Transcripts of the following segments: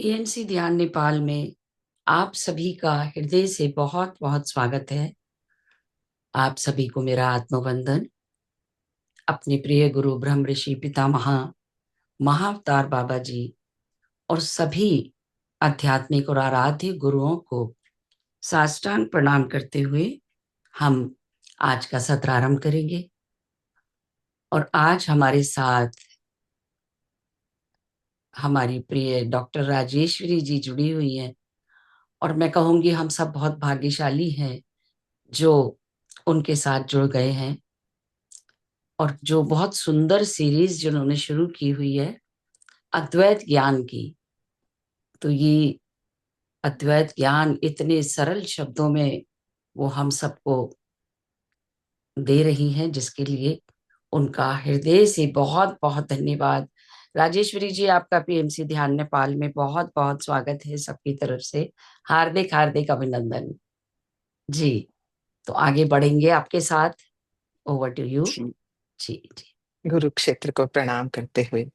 PMC ध्यान नेपाल में आप सभी का हृदय से बहुत बहुत स्वागत है। आप सभी को मेरा आत्मवंदन। अपने प्रिय गुरु ब्रह्म ऋषि पितामह महाअवतार बाबा जी और सभी आध्यात्मिक और आराध्य गुरुओं को साष्टांग प्रणाम करते हुए हम आज का सत्र आरंभ करेंगे। और आज हमारे साथ हमारी प्रिय डॉक्टर राजेश्वरी जी जुड़ी हुई हैं और मैं कहूँगी हम सब बहुत भाग्यशाली हैं जो उनके साथ जुड़ गए हैं और जो बहुत सुंदर सीरीज जिन्होंने शुरू की हुई है अद्वैत ज्ञान की। तो ये अद्वैत ज्ञान इतने सरल शब्दों में वो हम सबको दे रही हैं, जिसके लिए उनका हृदय से बहुत बहुत धन्यवाद। राजेश्वरी जी, आपका पीएमसी ध्यान नेपाल में बहुत बहुत स्वागत है सबकी तरफ से। हार्दिक हार्दिक अभिनंदन जी। तो आगे बढ़ेंगे आपके साथ। ओवर टू यू जी, जी। जी गुरु क्षेत्र को प्रणाम करते हुए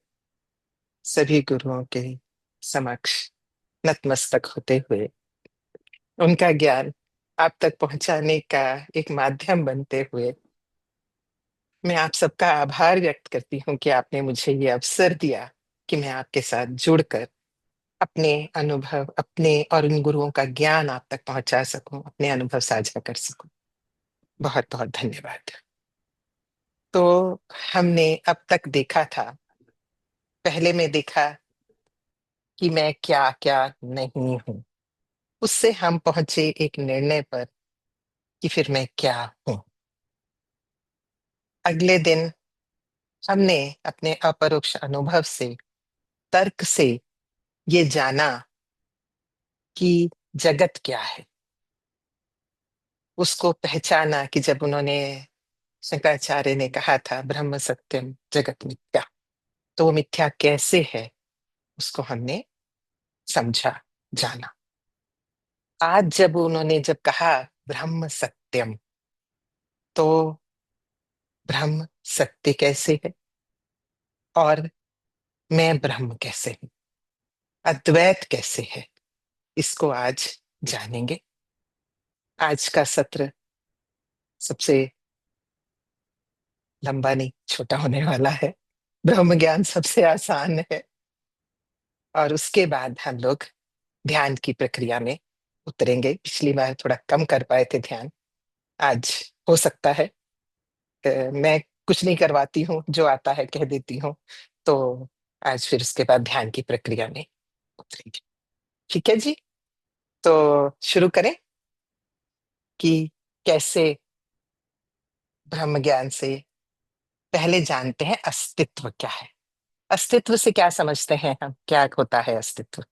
सभी गुरुओं के समक्ष नतमस्तक होते हुए उनका ज्ञान आप तक पहुंचाने का एक माध्यम बनते हुए मैं आप सबका आभार व्यक्त करती हूँ कि आपने मुझे ये अवसर दिया कि मैं आपके साथ जुड़कर अपने अनुभव, अपने और उन गुरुओं का ज्ञान आप तक पहुंचा सकूं, अपने अनुभव साझा कर सकूं। बहुत बहुत धन्यवाद। तो हमने अब तक देखा था, पहले में देखा कि मैं क्या क्या नहीं हूं। उससे हम पहुंचे एक निर्णय पर कि फिर मैं क्या हूं। अगले दिन हमने अपने अपरोक्ष अनुभव से, तर्क से ये जाना कि जगत क्या है। उसको पहचाना कि जब उन्होंने, शंकराचार्य ने कहा था ब्रह्म सत्यम जगत मिथ्या, तो वो मिथ्या कैसे है उसको हमने समझा, जाना। आज जब कहा ब्रह्म सत्यम, तो ब्रह्म सत्य कैसे है और मैं ब्रह्म कैसे हूं, अद्वैत कैसे है, इसको आज जानेंगे। आज का सत्र सबसे लंबा नहीं, छोटा होने वाला है। ब्रह्म ज्ञान सबसे आसान है और उसके बाद हम लोग ध्यान की प्रक्रिया में उतरेंगे। पिछली बार थोड़ा कम कर पाए थे ध्यान, आज हो सकता है मैं कुछ नहीं करवाती हूँ, जो आता है कह देती हूँ। तो आज फिर उसके बाद ध्यान की प्रक्रिया में उतरेंगे। ठीक है जी, तो शुरू करें कि कैसे ब्रह्म ज्ञान से पहले जानते हैं अस्तित्व क्या है। अस्तित्व से क्या समझते हैं हम, क्या होता है अस्तित्व,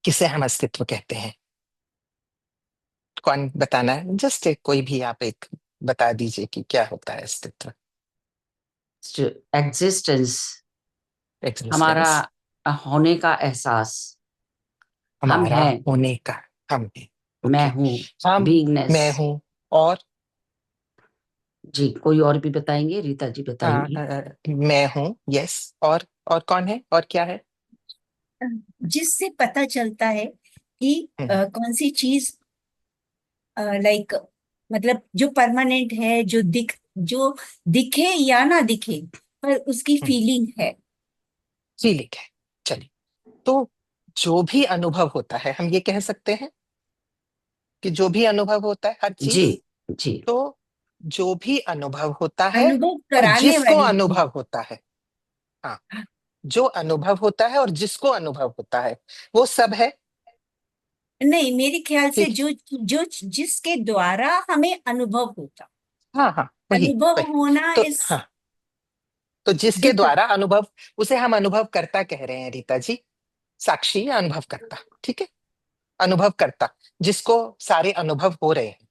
किसे हम अस्तित्व कहते हैं? कौन बताना है? जस्ट कोई भी आप एक बता दीजिए कि क्या होता है अस्तित्व। एग्जिस्टेंस, हमारा एग्जिस्टेंस, होने का एहसास। हम हमारा हैं, होने का, हम है। मैं ओके, हूँ, हम, बीइंगनेस। मैं हूं और जी, कोई और भी बताएंगे? रीता जी बताएंगी। मैं हूं, यस। और कौन है और क्या है? जिससे पता चलता है कि हम्म, कौन सी चीज, लाइक, मतलब जो परमानेंट है, जो दिखे या ना दिखे, पर उसकी फीलिंग है। फीलिंग है। चलिए, तो जो भी अनुभव होता है, हम ये कह सकते हैं कि जो भी अनुभव होता है हर जी चीज, जी। तो जो भी अनुभव होता है अनुभव और कराने जिसको वाली चीज। अनुभव होता है, हाँ, जो अनुभव होता है और जिसको अनुभव होता है वो सब है। नहीं, मेरे ख्याल से ठीक, जो जिसके द्वारा हमें अनुभव होता, हाँ हाँ, वही अनुभव वही। होना तो इस हाँ, तो जिसके जिस द्वारा अनुभव, उसे हम अनुभव करता कह रहे हैं रीता जी। साक्षी या अनुभव करता, ठीक है। अनुभव करता, जिसको सारे अनुभव हो रहे हैं,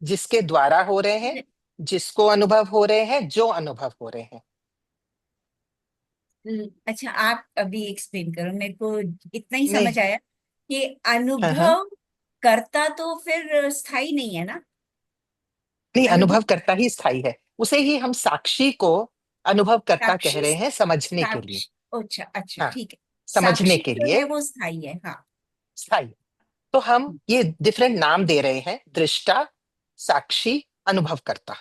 जिसके द्वारा हो रहे हैं, जिसको अनुभव हो रहे हैं, जो अनुभव हो रहे हैं। अच्छा, आप अभी एक्सप्लेन करो। मेरे को इतना ही नहीं, समझ आया कि हाँ हाँ, अनुभव करता तो फिर स्थायी नहीं है ना। नहीं, अनुभव अनुभव करता ही स्थायी है। उसे ही हम साक्षी को अनुभव करता कह साक्षी रहे हैं समझने के लिए। अच्छा अच्छा, हाँ, ठीक है। समझने साक्षी के जो लिए है वो स्थाई है, हाँ। स्थायी। तो हम ये डिफरेंट नाम दे रहे हैं, दृष्टा, साक्षी, अनुभवकर्ता।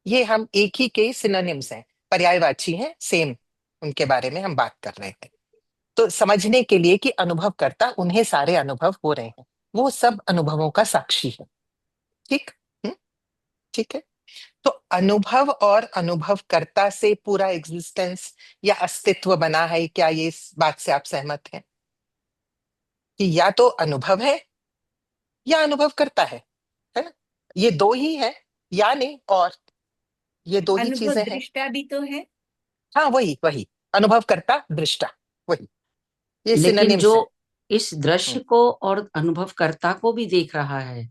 ये हम एक ही के सिनोनिम्स हैं, पर्यायवाची हैं, सेम उनके बारे में हम बात कर रहे हैं। तो समझने के लिए कि अनुभवकर्ता, उन्हें सारे अनुभव हो रहे हैं, वो सब अनुभवों का साक्षी है। ठीक। हम्म, ठीक है। तो अनुभव और अनुभवकर्ता से पूरा एग्जिस्टेंस या अस्तित्व बना है, क्या ये इस बात से आप सहमत हैं कि या तो अनुभव है या अनुभव करता है ना? ये दो ही है, या नहीं, और ये दो ही अनुभव चीजें हैं। दृष्टा भी तो है। हाँ, वही वही, अनुभव करता, दृष्टा, वही, ये लेकिन जो सिनोनिम्स हैं। इस दृश्य हम्म, को और अनुभवकर्ता को भी देख रहा है,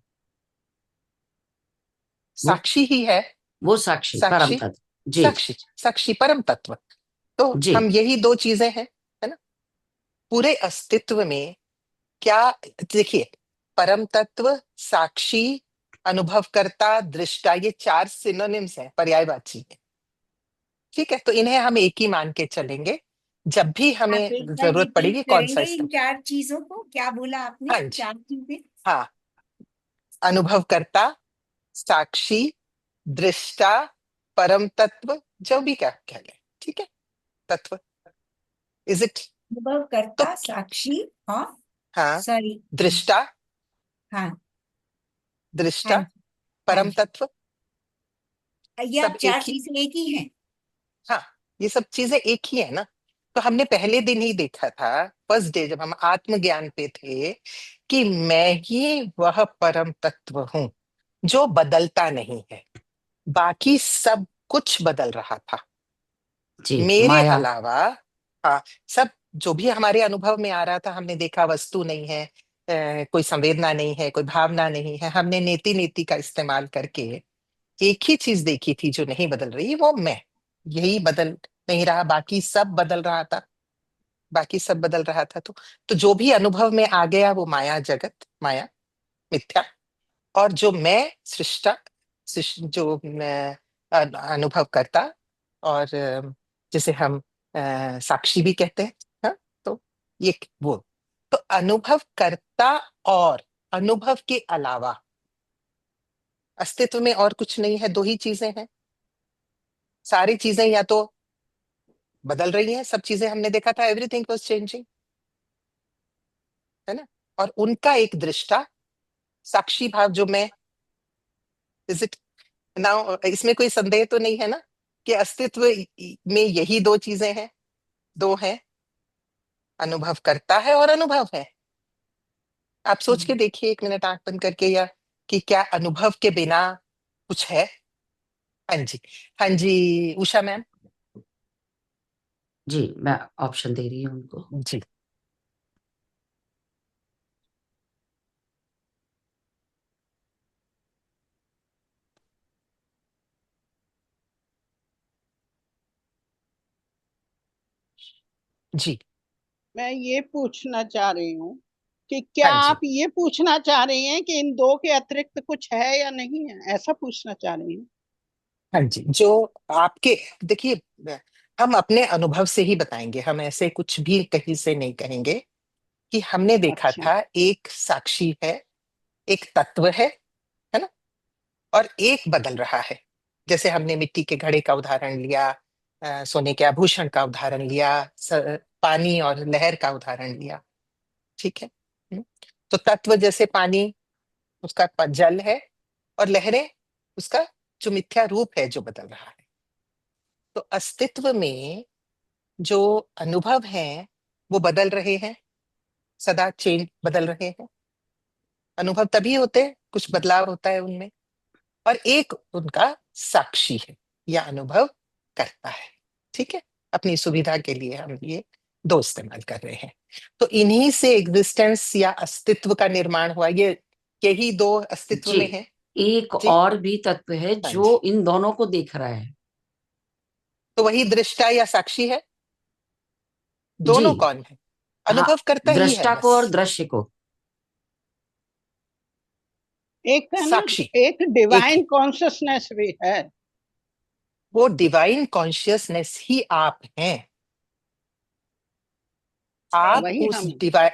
वो साक्षी ही है। वो साक्षी परम साक्षी, तत्व। जी साक्षी, साक्षी परम तत्व। तो जी। हम यही दो चीजें हैं, है ना, पूरे अस्तित्व में। क्या, देखिए, परम तत्व, साक्षी, अनुभवकर्ता, दृष्टा, ये चार सिनोनिम्स हैं, पर्यायवाची है। ठीक है, तो इन्हें हम एक ही मान के चलेंगे। जब भी आप हमें एक बार जरूरत रिपीट पड़ेगी कौन सा करेंगे इन इस्तेमाल। चार चीजों को? क्या बोला आपने, हाँ जी। चार चीजें? हाँ, अनुभवकर्ता, साक्षी, दृष्टा, परम तत्व, जो भी क्या कह ले, ठीक है, तत्व। Is it? अनुभव तो कर्ता, साक्षी और, हाँ, सॉरी, दृष्टा, हाँ हाँ दृष्टा, जी, हाँ परम जी। तत्व, ये आप सब एक चार ही। चीजें एक ही हैं? हाँ, ये सब चीजें एक ही है ना। तो हमने पहले दिन ही देखा था, फर्स्ट डे, जब हम आत्मज्ञान पे थे, कि मैं ही वह परम तत्व हूं जो बदलता नहीं है। बाकी सब कुछ बदल रहा था जी मेरे माया। अलावा। हाँ, सब जो भी हमारे अनुभव में आ रहा था, हमने देखा वस्तु नहीं है, कोई संवेदना नहीं है, कोई भावना नहीं है। हमने नेति नेति का इस्तेमाल करके एक ही चीज देखी थी जो नहीं बदल रही, वो मैं। यही बदल नहीं रहा, बाकी सब बदल रहा था। बाकी सब बदल रहा था। तो जो भी अनुभव में आ गया वो माया, जगत माया, मिथ्या। और जो मैं, सृष्टा, जो मैं अनुभव करता, और जिसे हम साक्षी भी कहते हैं। हाँ, तो ये वो, तो अनुभव करता और अनुभव के अलावा अस्तित्व में और कुछ नहीं है, दो ही चीजें हैं। सारी चीजें या तो बदल रही हैं, सब चीजें हमने देखा था, एवरीथिंग वाज चेंजिंग, है ना। और उनका एक दृष्टा, साक्षी भाव जो मैं, इज इट नाउ? इसमें कोई संदेह तो नहीं है ना कि अस्तित्व में यही दो चीजें हैं, दो हैं, अनुभव करता है और अनुभव है। आप सोच के देखिए एक मिनट आंख बंद करके, या कि क्या अनुभव के बिना कुछ है? हाँ जी, हाँ जी, उषा मैम। जी मैं ऑप्शन दे रही हूँ उनको। जी। जी। मैं ये पूछना चाह रही हूँ कि क्या हाँ आप जी। ये पूछना चाह रही हैं कि इन दो के अतिरिक्त कुछ है या नहीं है, ऐसा पूछना चाह रही हैं? हाँ जी, जो आपके, देखिए, हम अपने अनुभव से ही बताएंगे, हम ऐसे कुछ भी कहीं से नहीं कहेंगे। कि हमने देखा अच्छा। था, एक साक्षी है, एक तत्व है ना, और एक बदल रहा है। जैसे हमने मिट्टी के घड़े का उदाहरण लिया, सोने के आभूषण का उदाहरण लिया, पानी और लहर का उदाहरण लिया। ठीक है। हम्म। तो तत्व जैसे पानी, उसका जल है, और लहरें उसका जो मिथ्या रूप है जो बदल रहा है। तो अस्तित्व में जो अनुभव हैं वो बदल रहे हैं, सदा चेंज, बदल रहे हैं। अनुभव तभी होते हैं, कुछ बदलाव होता है उनमें। और एक उनका साक्षी है या अनुभव करता है। ठीक है, अपनी सुविधा के लिए हम ये दो इस्तेमाल कर रहे हैं। तो इन्हीं से एग्जिस्टेंस या अस्तित्व का निर्माण हुआ, ये यही दो अस्तित्व जी में है। एक जी। और भी तत्व है हाँ जो जी, इन दोनों को देख रहा है। तो वही दृष्टा या साक्षी है। जी दोनों कौन है? हाँ, अनुभव करता ही है दृष्टा बस। को और दृश्य को। एक है ना, साक्षी एक एक है, डिवाइन कॉन्शियसनेस भी है। वो डिवाइन कॉन्शियसनेस ही आप हैं। आप वही उस हम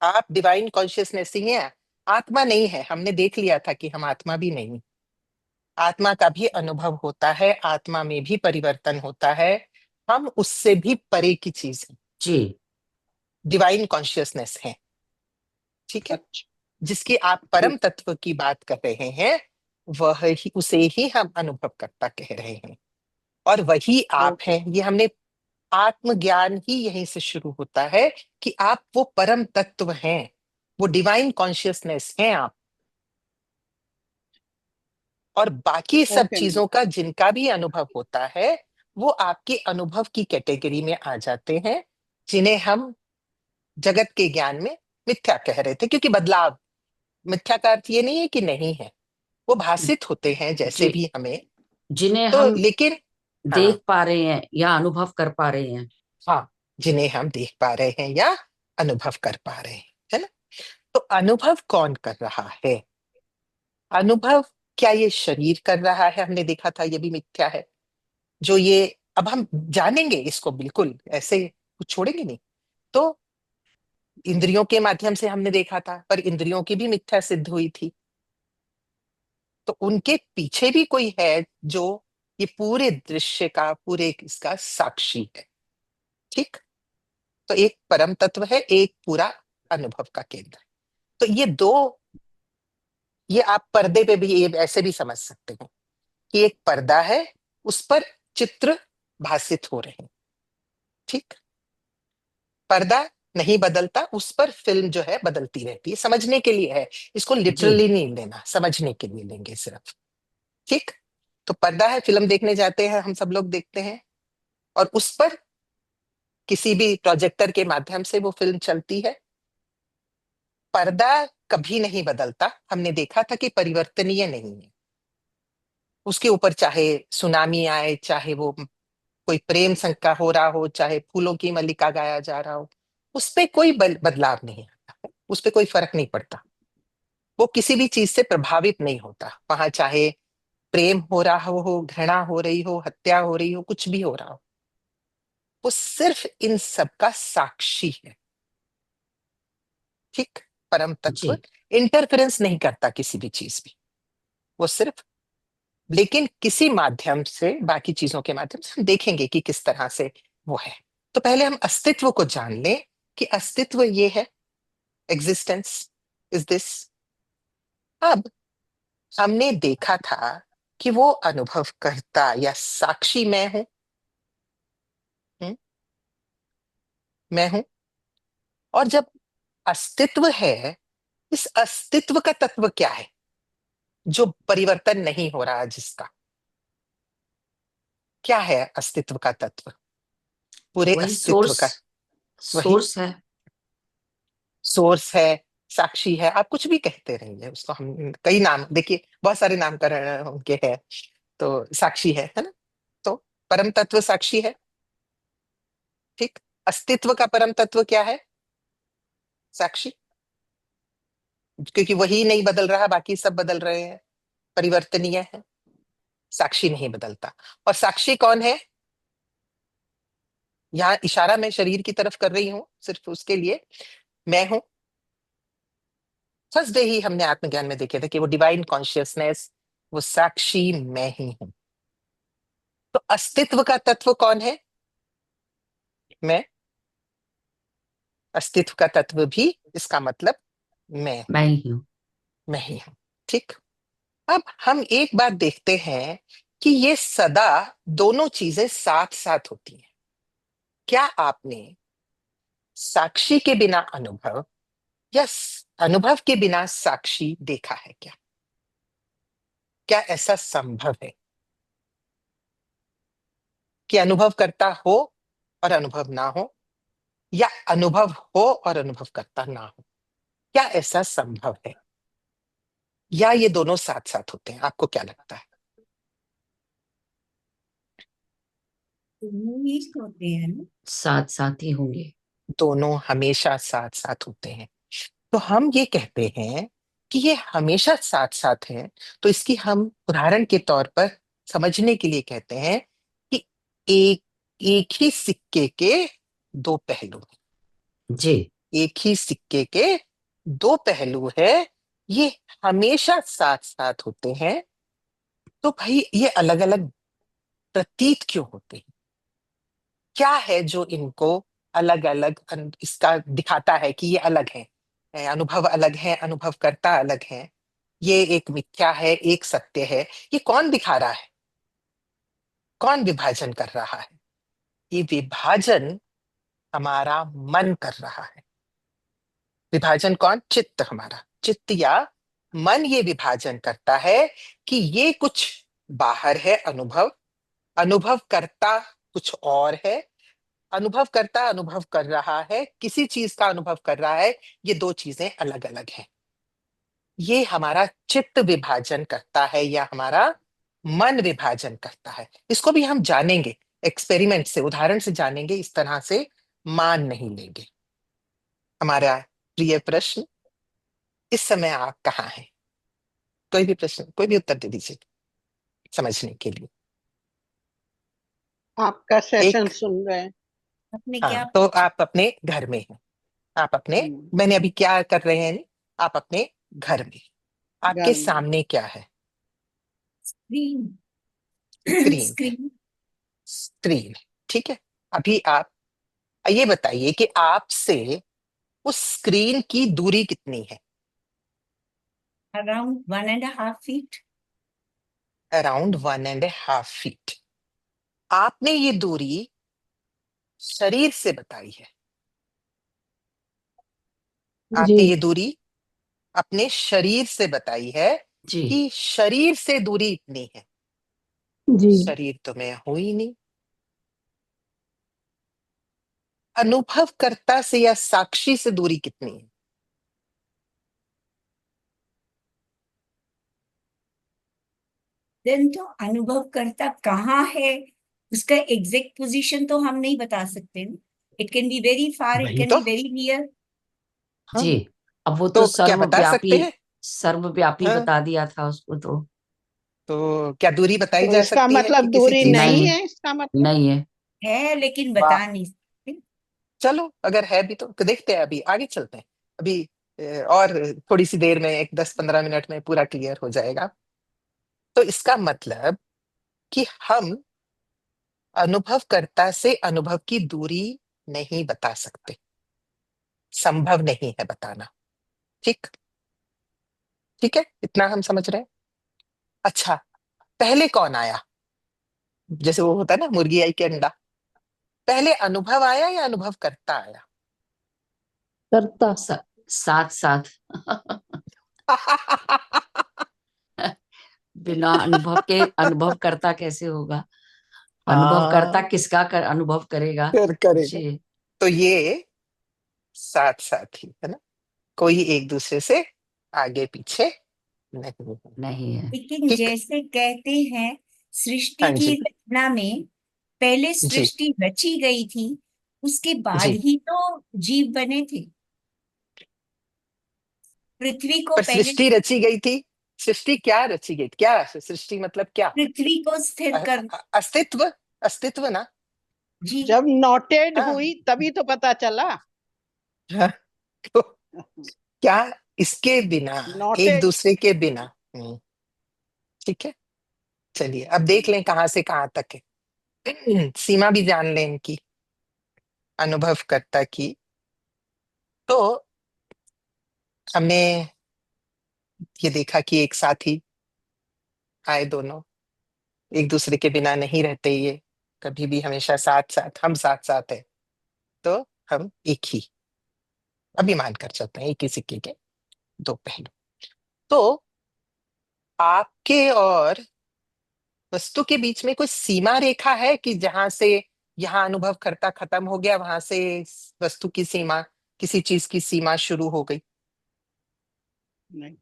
आप डिवाइन कॉन्शियसनेस ही हैं, आत्मा नहीं है। हमने देख लिया था कि हम आत्मा भी नहीं। आत्मा का भी अनुभव होता है, आत्मा में भी परिवर्तन होता है, हम उससे भी परे की चीज है, जी डिवाइन कॉन्शियसनेस है। ठीक है, अच्छा जिसकी आप परम तत्व की बात कर रहे हैं, वह ही, उसे ही हम अनुभव करता कह रहे हैं, और वही आप ओके हैं। ये हमने आत्मज्ञान ही यहीं से शुरू होता है कि आप वो परम तत्व हैं, वो डिवाइन कॉन्शियसनेस हैं आप। और बाकी सब ओके मैम चीजों का जिनका भी अनुभव होता है, वो आपके अनुभव की कैटेगरी में आ जाते हैं, जिन्हें हम जगत के ज्ञान में मिथ्या कह रहे थे। क्योंकि बदलाव, मिथ्या का अर्थ ये नहीं है कि नहीं है, वो भाषित होते हैं जैसे जी, भी हमें। जिन्हें तो हम लेकिन हाँ, देख पा रहे हैं या अनुभव कर पा रहे हैं। हाँ, जिन्हें हम देख पा रहे हैं या अनुभव कर पा रहे हैं, है ना। तो अनुभव कौन कर रहा है? अनुभव क्या ये शरीर कर रहा है? हमने देखा था ये भी मिथ्या है। जो ये, अब हम जानेंगे इसको, बिल्कुल ऐसे कुछ छोड़ेंगे नहीं। तो इंद्रियों के माध्यम से हमने देखा था, पर इंद्रियों की भी मिथ्या सिद्ध हुई थी। तो उनके पीछे भी कोई है जो ये पूरे दृश्य का, पूरे इसका साक्षी है। ठीक। तो एक परम तत्व है, एक पूरा अनुभव का केंद्र। तो ये दो, ये आप पर्दे पे भी ये ऐसे भी समझ सकते हो कि एक पर्दा है, उस पर चित्र भाषित हो रहे हैं। ठीक। पर्दा नहीं बदलता, उस पर फिल्म जो है बदलती रहती है, समझने के लिए है। इसको जी लिटरली नहीं लेना, समझने के लिए लेंगे सिर्फ। ठीक। तो पर्दा है, फिल्म देखने जाते हैं हम सब लोग, देखते हैं, और उस पर किसी भी प्रोजेक्टर के माध्यम से वो फिल्म चलती है। पर्दा कभी नहीं बदलता, हमने देखा था कि परिवर्तनीय नहीं है। उसके ऊपर चाहे सुनामी आए, चाहे वो कोई प्रेम संग हो रहा हो, चाहे फूलों की मल्लिका गाया जा रहा हो, उस पे कोई बदलाव नहीं आता है, उस पे कोई फर्क नहीं पड़ता। वो किसी भी चीज से प्रभावित नहीं होता। वहां चाहे प्रेम हो रहा हो, घृणा हो रही हो, हत्या हो रही हो, कुछ भी हो रहा हो, वो सिर्फ इन सब का साक्षी है। ठीक। परम तत्व जी इंटरफेरेंस नहीं करता किसी भी चीज में, वो सिर्फ, लेकिन किसी माध्यम से, बाकी चीजों के माध्यम से हम देखेंगे कि किस तरह से वो है। तो पहले हम अस्तित्व को जान लें कि अस्तित्व ये है, एग्जिस्टेंस इज दिस। अब हमने देखा था कि वो अनुभव करता या साक्षी मैं हूं। हम्म, मैं हूं। और जब अस्तित्व है, इस अस्तित्व का तत्व क्या है जो परिवर्तन नहीं हो रहा, जिसका क्या है अस्तित्व का तत्व, पूरे वही अस्तित्व सोर्स, का? वही सोर्स है। सोर्स है, साक्षी है, आप कुछ भी कहते रहिए उसको। हम कई नाम, देखिए बहुत सारे नामकरण उनके हैं। तो साक्षी है ना। तो परम तत्व साक्षी है। ठीक। अस्तित्व का परम तत्व क्या है? साक्षी। क्योंकि वही नहीं बदल रहा, बाकी सब बदल रहे हैं, परिवर्तनीय है, साक्षी नहीं बदलता। और साक्षी कौन है? यहाँ इशारा मैं शरीर की तरफ कर रही हूं सिर्फ उसके लिए। मैं हूं। फर्स्ट डे ही हमने आत्मज्ञान में देखे थे कि वो डिवाइन कॉन्शियसनेस, वो साक्षी मैं ही हूं। तो अस्तित्व का तत्व कौन है? मैं। अस्तित्व का तत्व भी, इसका मतलब मैं हूं, मैं ही हूँ। मैं ही हूं। ठीक। अब हम एक बात देखते हैं कि ये सदा दोनों चीजें साथ साथ होती हैं। क्या आपने साक्षी के बिना अनुभव, या अनुभव के बिना साक्षी देखा है क्या? क्या ऐसा संभव है कि अनुभव करता हो और अनुभव ना हो, या अनुभव हो और अनुभव करता ना हो? क्या ऐसा संभव है, या ये दोनों साथ साथ होते हैं? आपको क्या लगता है? दोनों ही होते हैं ना। साथ साथ ही होंगे। दोनों हमेशा साथ साथ होते हैं। तो हम ये कहते हैं कि ये हमेशा साथ साथ हैं। तो इसकी हम उदाहरण के तौर पर समझने के लिए कहते हैं कि एक एक ही सिक्के के दो पहलू हैं। जी एक ही सिक्के के दो पहलू है, ये हमेशा साथ साथ होते हैं। तो भाई ये अलग अलग प्रतीत क्यों होते हैं? क्या है जो इनको अलग अलग इसका दिखाता है कि ये अलग है? अनुभव अलग है, अनुभवकर्ता अलग है, ये एक मिथ्या है, एक सत्य है। ये कौन दिखा रहा है? कौन विभाजन कर रहा है? ये विभाजन हमारा मन कर रहा है। विभाजन कौन? चित्त, हमारा चित्त या मन ये विभाजन करता है कि ये कुछ बाहर है अनुभव, अनुभव करता कुछ और है। अनुभव करता अनुभव कर रहा है, किसी चीज का अनुभव कर रहा है, ये दो चीजें अलग अलग हैं। ये हमारा चित्त विभाजन करता है या हमारा मन विभाजन करता है। इसको भी हम जानेंगे, एक्सपेरिमेंट से, उदाहरण से जानेंगे, इस तरह से मान नहीं लेंगे। हमारा प्रिय प्रश्न, इस समय आप कहाँ हैं? कोई भी प्रश्न, कोई भी उत्तर दे दीजिए समझने के लिए। आपका सेशन एक, सुन रहे हैं। आपने क्या हाँ, तो आप अपने घर में हैं। आप अपने, मैंने अभी क्या कर रहे हैं, आप अपने घर में, आपके घर में। सामने क्या है? स्क्रीन? स्क्रीन है, स्क्रीन। स्क्रीन। ठीक है। अभी आप ये बताइए कि आपसे उस स्क्रीन की दूरी कितनी है? Around 1.5 feet। Around 1.5 feet. आपने ये दूरी शरीर से बताई है। जी आपने ये दूरी अपने शरीर से बताई है जी कि शरीर से दूरी इतनी है। जी शरीर तो मैं हूं ही नहीं। अनुभवकर्ता से या साक्षी से दूरी कितनी है? देन तो अनुभव करता कहाँ है, उसका एग्जैक्ट पोजीशन तो हम नहीं बता सकते ना। It can be very far, it वही कैन तो। Be very near. हाँ, जी। अब वो तो तो क्या बता सकते हैं? सर्वव्यापी हाँ, बता दिया था उसको तो। तो क्या दूरी बताई तो जा इसका सकती है कि मतलब किसी दूरी चीज से? नहीं नहीं, है, इसका मतलब। नहीं है। है लेकिन वाह, बता नहीं सकते। चलो अगर है भी तो देखते हैं, अभी आगे चलते हैं। अभी और थोड़ी सी देर में, एक 10-15 मिनट में पूरा क्लियर हो जाएगा। तो इसका मतलब कि हम अनुभवकर्ता से अनुभव की दूरी नहीं बता सकते, संभव नहीं है बताना। ठीक, ठीक है, इतना हम समझ रहे हैं। अच्छा, पहले कौन आया? जैसे वो होता है ना, मुर्गी आई के अंडा। पहले अनुभव आया या अनुभव करता आया? करता। साथ साथ। बिना अनुभव के अनुभव करता कैसे होगा? अनुभव करता हाँ, किसका अनुभव करेगा? फिर करेगा। जी तो ये साथ साथ ही है ना, कोई एक दूसरे से आगे पीछे नहीं है। नहीं है। लेकिन ठीक। जैसे कहते हैं सृष्टि हाँ की जी, रचना में पहले जी, सृष्टि रची गई थी, उसके बाद जी। ही तो जीव बने थे। पृथ्वी को पर पहले, सृष्टि रची गई थी। सृष्टि क्या रची गई थी? क्या सृष्टि मतलब क्या? पृथ्वी को स्थिर कर। अस्तित्व, अस्तित्व ना। जी। जब नोटेड हाँ, हुई तभी तो पता चला। हाँ, तो क्या इसके बिना, एक नोटेड। दूसरे के बिना? ठीक है, चलिए अब देख लें कहां से कहां तक है। सीमा भी जान लें इनकी, अनुभवकर्ता की। तो हमने ये देखा कि एक साथ ही आए दोनों, एक दूसरे के बिना नहीं रहते ये, कभी भी, हमेशा साथ साथ, हम साथ साथ है। तो हम एक ही, अभिमान कर चलते हैं, एक ही सिक्के के दो पहलू। तो आपके और वस्तु के बीच में कोई सीमा रेखा है कि जहां से यहाँ अनुभव करता खत्म हो गया, वहां से वस्तु की सीमा, किसी चीज की सीमा शुरू हो गई? नहीं।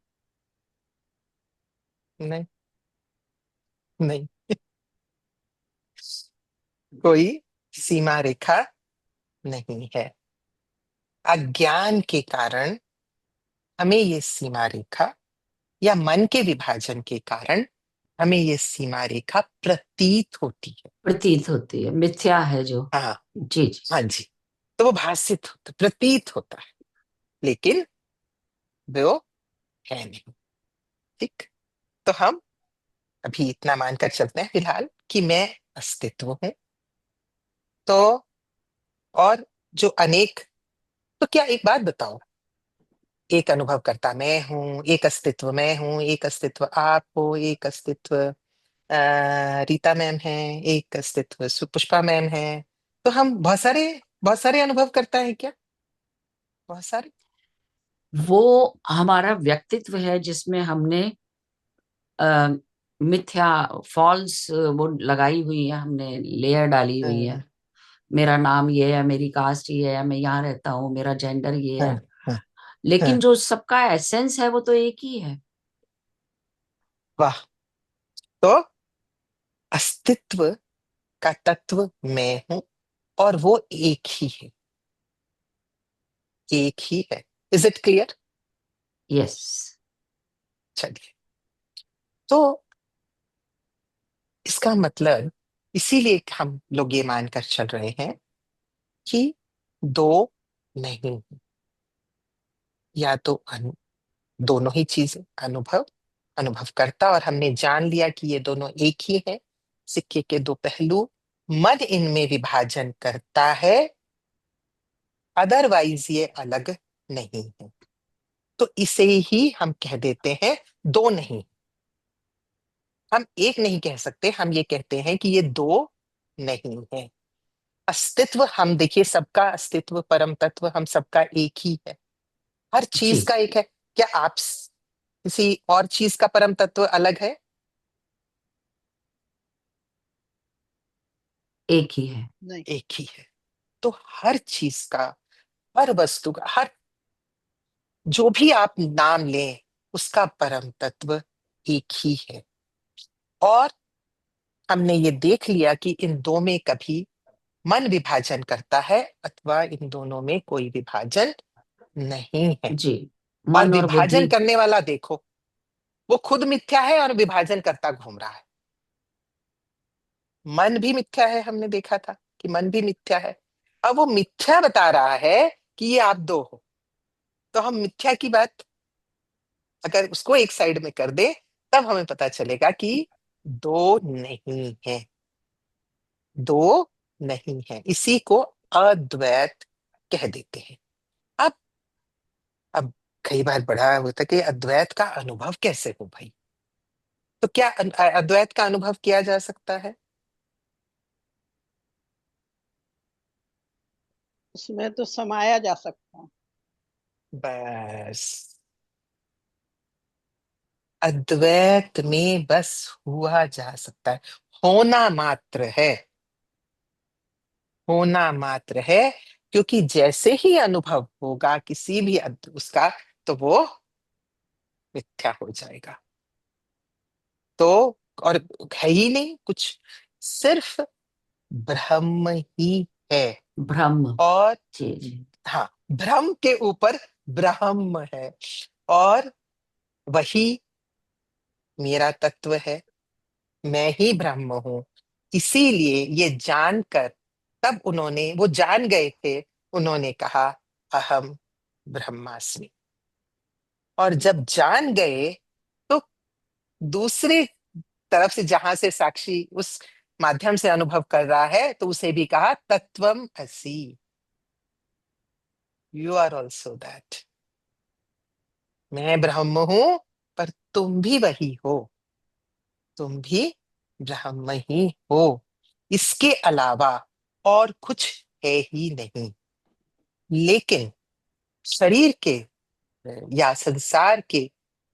नहीं, नहीं, कोई सीमा रेखा नहीं है। अज्ञान के कारण हमें ये सीमा रेखा, या मन के विभाजन के कारण हमें ये सीमा रेखा प्रतीत होती है। प्रतीत होती है, मिथ्या है जो। हाँ, जी जी। हाँ जी। तो तो वो भासित होता, प्रतीत होता है, लेकिन वो है नहीं। ठीक, तो हम अभी इतना मानकर चलते हैं फिलहाल कि मैं अस्तित्व हूं। तो और जो अनेक, तो क्या एक बात बताओ, एक अनुभव करता मैं हूं, एक अस्तित्व मैं हूं, एक अस्तित्व आप हो, एक अस्तित्व रीता मैम है, एक अस्तित्व पुष्पा मैम है, तो हम बहुत सारे अनुभव करता है क्या? बहुत सारे। वो हमारा व्यक्तित्व है जिसमें हमने अ, मिथ्या, फॉल्स वो लगाई हुई है, हमने लेयर डाली हुई है। हाँ, मेरा नाम ये है, मेरी कास्ट ये है, मैं यहाँ रहता हूँ, मेरा जेंडर ये हाँ, है। हाँ, लेकिन हाँ। जो सबका एसेंस है वो तो एक ही है। वाह। तो अस्तित्व का तत्व मैं हूं, और वो एक ही है, एक ही है। Is it clear? यस। चलिए, तो इसका मतलब, इसीलिए हम लोग ये मानकर चल रहे हैं कि दो नहीं, या तो दोनों ही चीजें, अनुभव, अनुभवकर्ता, और हमने जान लिया कि ये दोनों एक ही है, सिक्के के दो पहलू। मन इनमें विभाजन करता है, अदरवाइज ये अलग नहीं है। तो इसे ही हम कह देते हैं दो नहीं। हम एक नहीं कह सकते, हम ये कहते हैं कि ये दो नहीं है। अस्तित्व, हम देखिए सबका अस्तित्व, परम तत्व हम सबका एक ही है, हर जी, चीज का एक है। क्या आप किसी और चीज का परम तत्व अलग है? एक ही है। नहीं। एक ही है। तो हर चीज का, हर वस्तु का, हर जो भी आप नाम लें, उसका परम तत्व एक ही है। और हमने ये देख लिया कि इन दो में कभी मन विभाजन करता है, अथवा इन दोनों में कोई विभाजन नहीं है। जी, और मन और विभाजन बुद्धि। करने वाला देखो, वो खुद मिथ्या है और विभाजन करता घूम रहा है। मन भी मिथ्या है, हमने देखा था कि मन भी मिथ्या है। अब वो मिथ्या बता रहा है कि ये आप दो हो, तो हम मिथ्या की बात अगर उसको एक साइड में कर दे, तब हमें पता चलेगा कि दो नहीं है, दो नहीं है। इसी को अद्वैत कह देते हैं। अब अब कई बार बड़ा होता है कि अद्वैत का अनुभव कैसे हो भाई? तो क्या अद्वैत का अनुभव किया जा सकता है? उसमें तो समाया जा सकता है। बस अद्वैत में बस हुआ जा सकता है, होना मात्र है, होना मात्र है। क्योंकि जैसे ही अनुभव होगा किसी भी उसका, तो वो मिथ्या हो जाएगा। तो और है ही नहीं कुछ, सिर्फ ब्रह्म ही है। ब्रह्म। और जी जी। हाँ, ब्रह्म के ऊपर ब्रह्म है, और वही मेरा तत्व है, मैं ही ब्रह्म हूं। इसीलिए ये जानकर, तब उन्होंने, वो जान गए थे, उन्होंने कहा अहम ब्रह्मास्मि। और जब जान गए, तो दूसरी तरफ से, जहां से साक्षी उस माध्यम से अनुभव कर रहा है, तो उसे भी कहा तत्वम असि, यू आर ऑल्सो दैट। मैं ब्रह्म हूं, पर तुम भी वही हो, तुम भी ब्रह्म ही हो। इसके अलावा और कुछ है ही नहीं। लेकिन शरीर के या संसार के,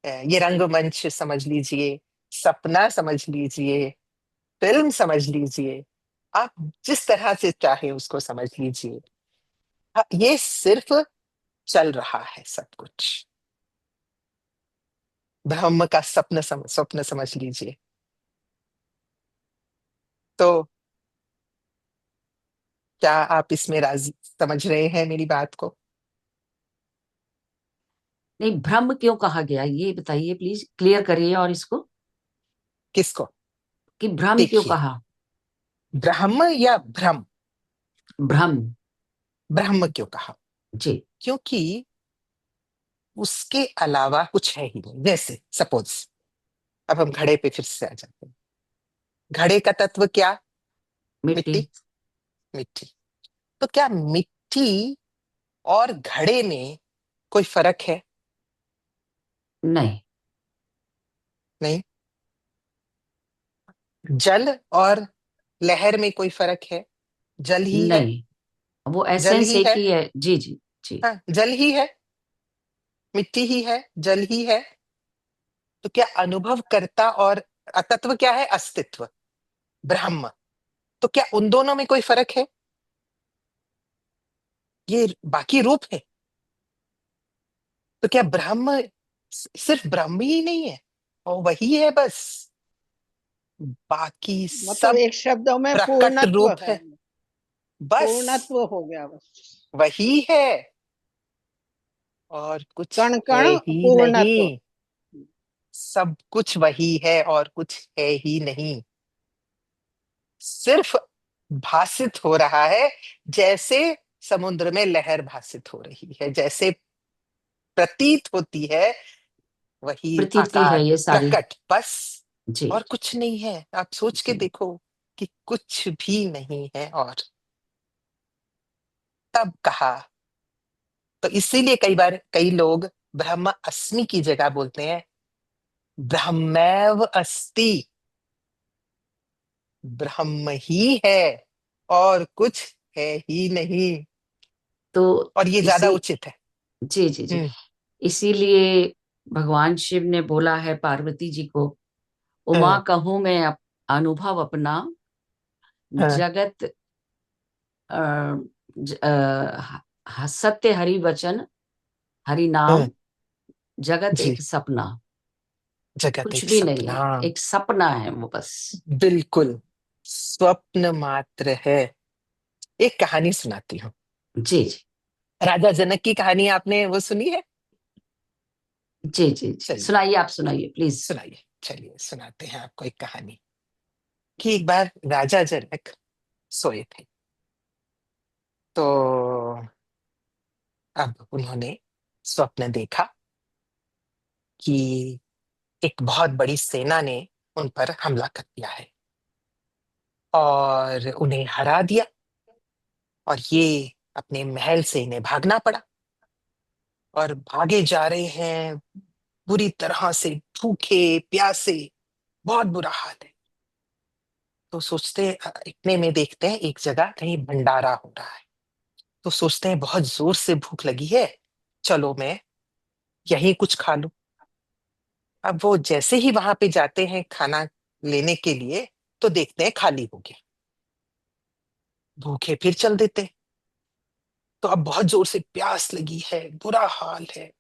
ये रंगमंच समझ लीजिए, सपना समझ लीजिए, फिल्म समझ लीजिए, आप जिस तरह से चाहे उसको समझ लीजिए, हाँ, ये सिर्फ चल रहा है सब कुछ। ब्रह्म का स्वप्न समझ लीजिए। तो क्या आप इसमें राजी, समझ रहे हैं मेरी बात को? नहीं, ब्रह्म क्यों कहा गया ये बताइए, प्लीज क्लियर करिए और इसको, किसको? कि भ्रम क्यों देखिए, कहा। ब्रह्म या भ्रम, भ्रम। ब्रह्म क्यों कहा? जी। क्योंकि उसके अलावा कुछ है ही नहीं। जैसे सपोज, अब हम घड़े पे फिर से आ जाते हैं। घड़े का तत्व क्या? मिट्टी। मिट्टी। मिट्टी। तो क्या मिट्टी और घड़े में कोई फर्क है? नहीं। नहीं। जल और लहर में कोई फर्क है? जल ही है। नहीं, वो जल एसेंस ही एक है। ही है। जी जी जी। हाँ, जल ही है। मिट्टी ही है, जल ही है। तो क्या अनुभव करता और तत्व क्या है? अस्तित्व, ब्रह्म। तो क्या उन दोनों में कोई फर्क है? ये बाकी रूप है। तो क्या ब्रह्म सिर्फ ब्रह्म ही नहीं है और वही है बस? बाकी मतलब सब एक शब्दों में प्रकट पूर्णत्व रूप है, है। बस पूर्णत्व हो गया बस। वही है और कुछ कण है कण ही पूर्णत्व। नहीं। सब कुछ वही है और कुछ है ही नहीं। सिर्फ भासित हो रहा है, जैसे समुद्र में लहर भासित हो रही है, जैसे प्रतीत होती है वही प्रतीति आकार है ये सारी। प्रकट, बस। जी। और कुछ नहीं है। आप सोच के जी देखो कि कुछ भी नहीं है। और तब कहा, तो इसीलिए कई बार कई लोग ब्रह्म अस्मि की जगह बोलते हैं ब्रह्मैव अस्ति। ब्रह्म ही है और कुछ है ही नहीं। तो और ये ज्यादा इसी उचित है। जी जी जी, हम्म। इसीलिए भगवान शिव ने बोला है पार्वती जी को, उमा हाँ। कहूं मैं अनुभव अपना, हाँ। जगत सत्य हरि वचन, हरि नाम, हाँ। जगत जी। एक सपना। जगत कुछ एक भी नहीं है, सपना। एक सपना है वो बस। बिल्कुल स्वप्न मात्र है। एक कहानी सुनाती हूँ। जी जी राजा जनक की कहानी आपने वो सुनी है? जी जी जी, चलिए सुनाइए, आप सुनाइए प्लीज। सुनाइए। चलिए सुनाते हैं आपको एक कहानी। कि एक बार राजा जनक सोए थे। तो अब उन्होंने स्वप्न देखा कि एक बहुत बड़ी सेना ने उन पर हमला कर दिया है और उन्हें हरा दिया। और ये अपने महल से इन्हें भागना पड़ा। और भागे जा रहे हैं बुरी तरह से, भूखे प्यासे, बहुत बुरा हाल है। तो सोचते इतने में देखते हैं एक जगह कहीं भंडारा हो रहा है। तो सोचते हैं बहुत जोर से भूख लगी है, चलो मैं यहीं कुछ खा लूं। अब वो जैसे ही वहां पे जाते हैं खाना लेने के लिए, तो देखते हैं खाली हो गया। भूखे फिर चल देते। तो अब बहुत जोर से प्यास लगी है, बुरा हाल है,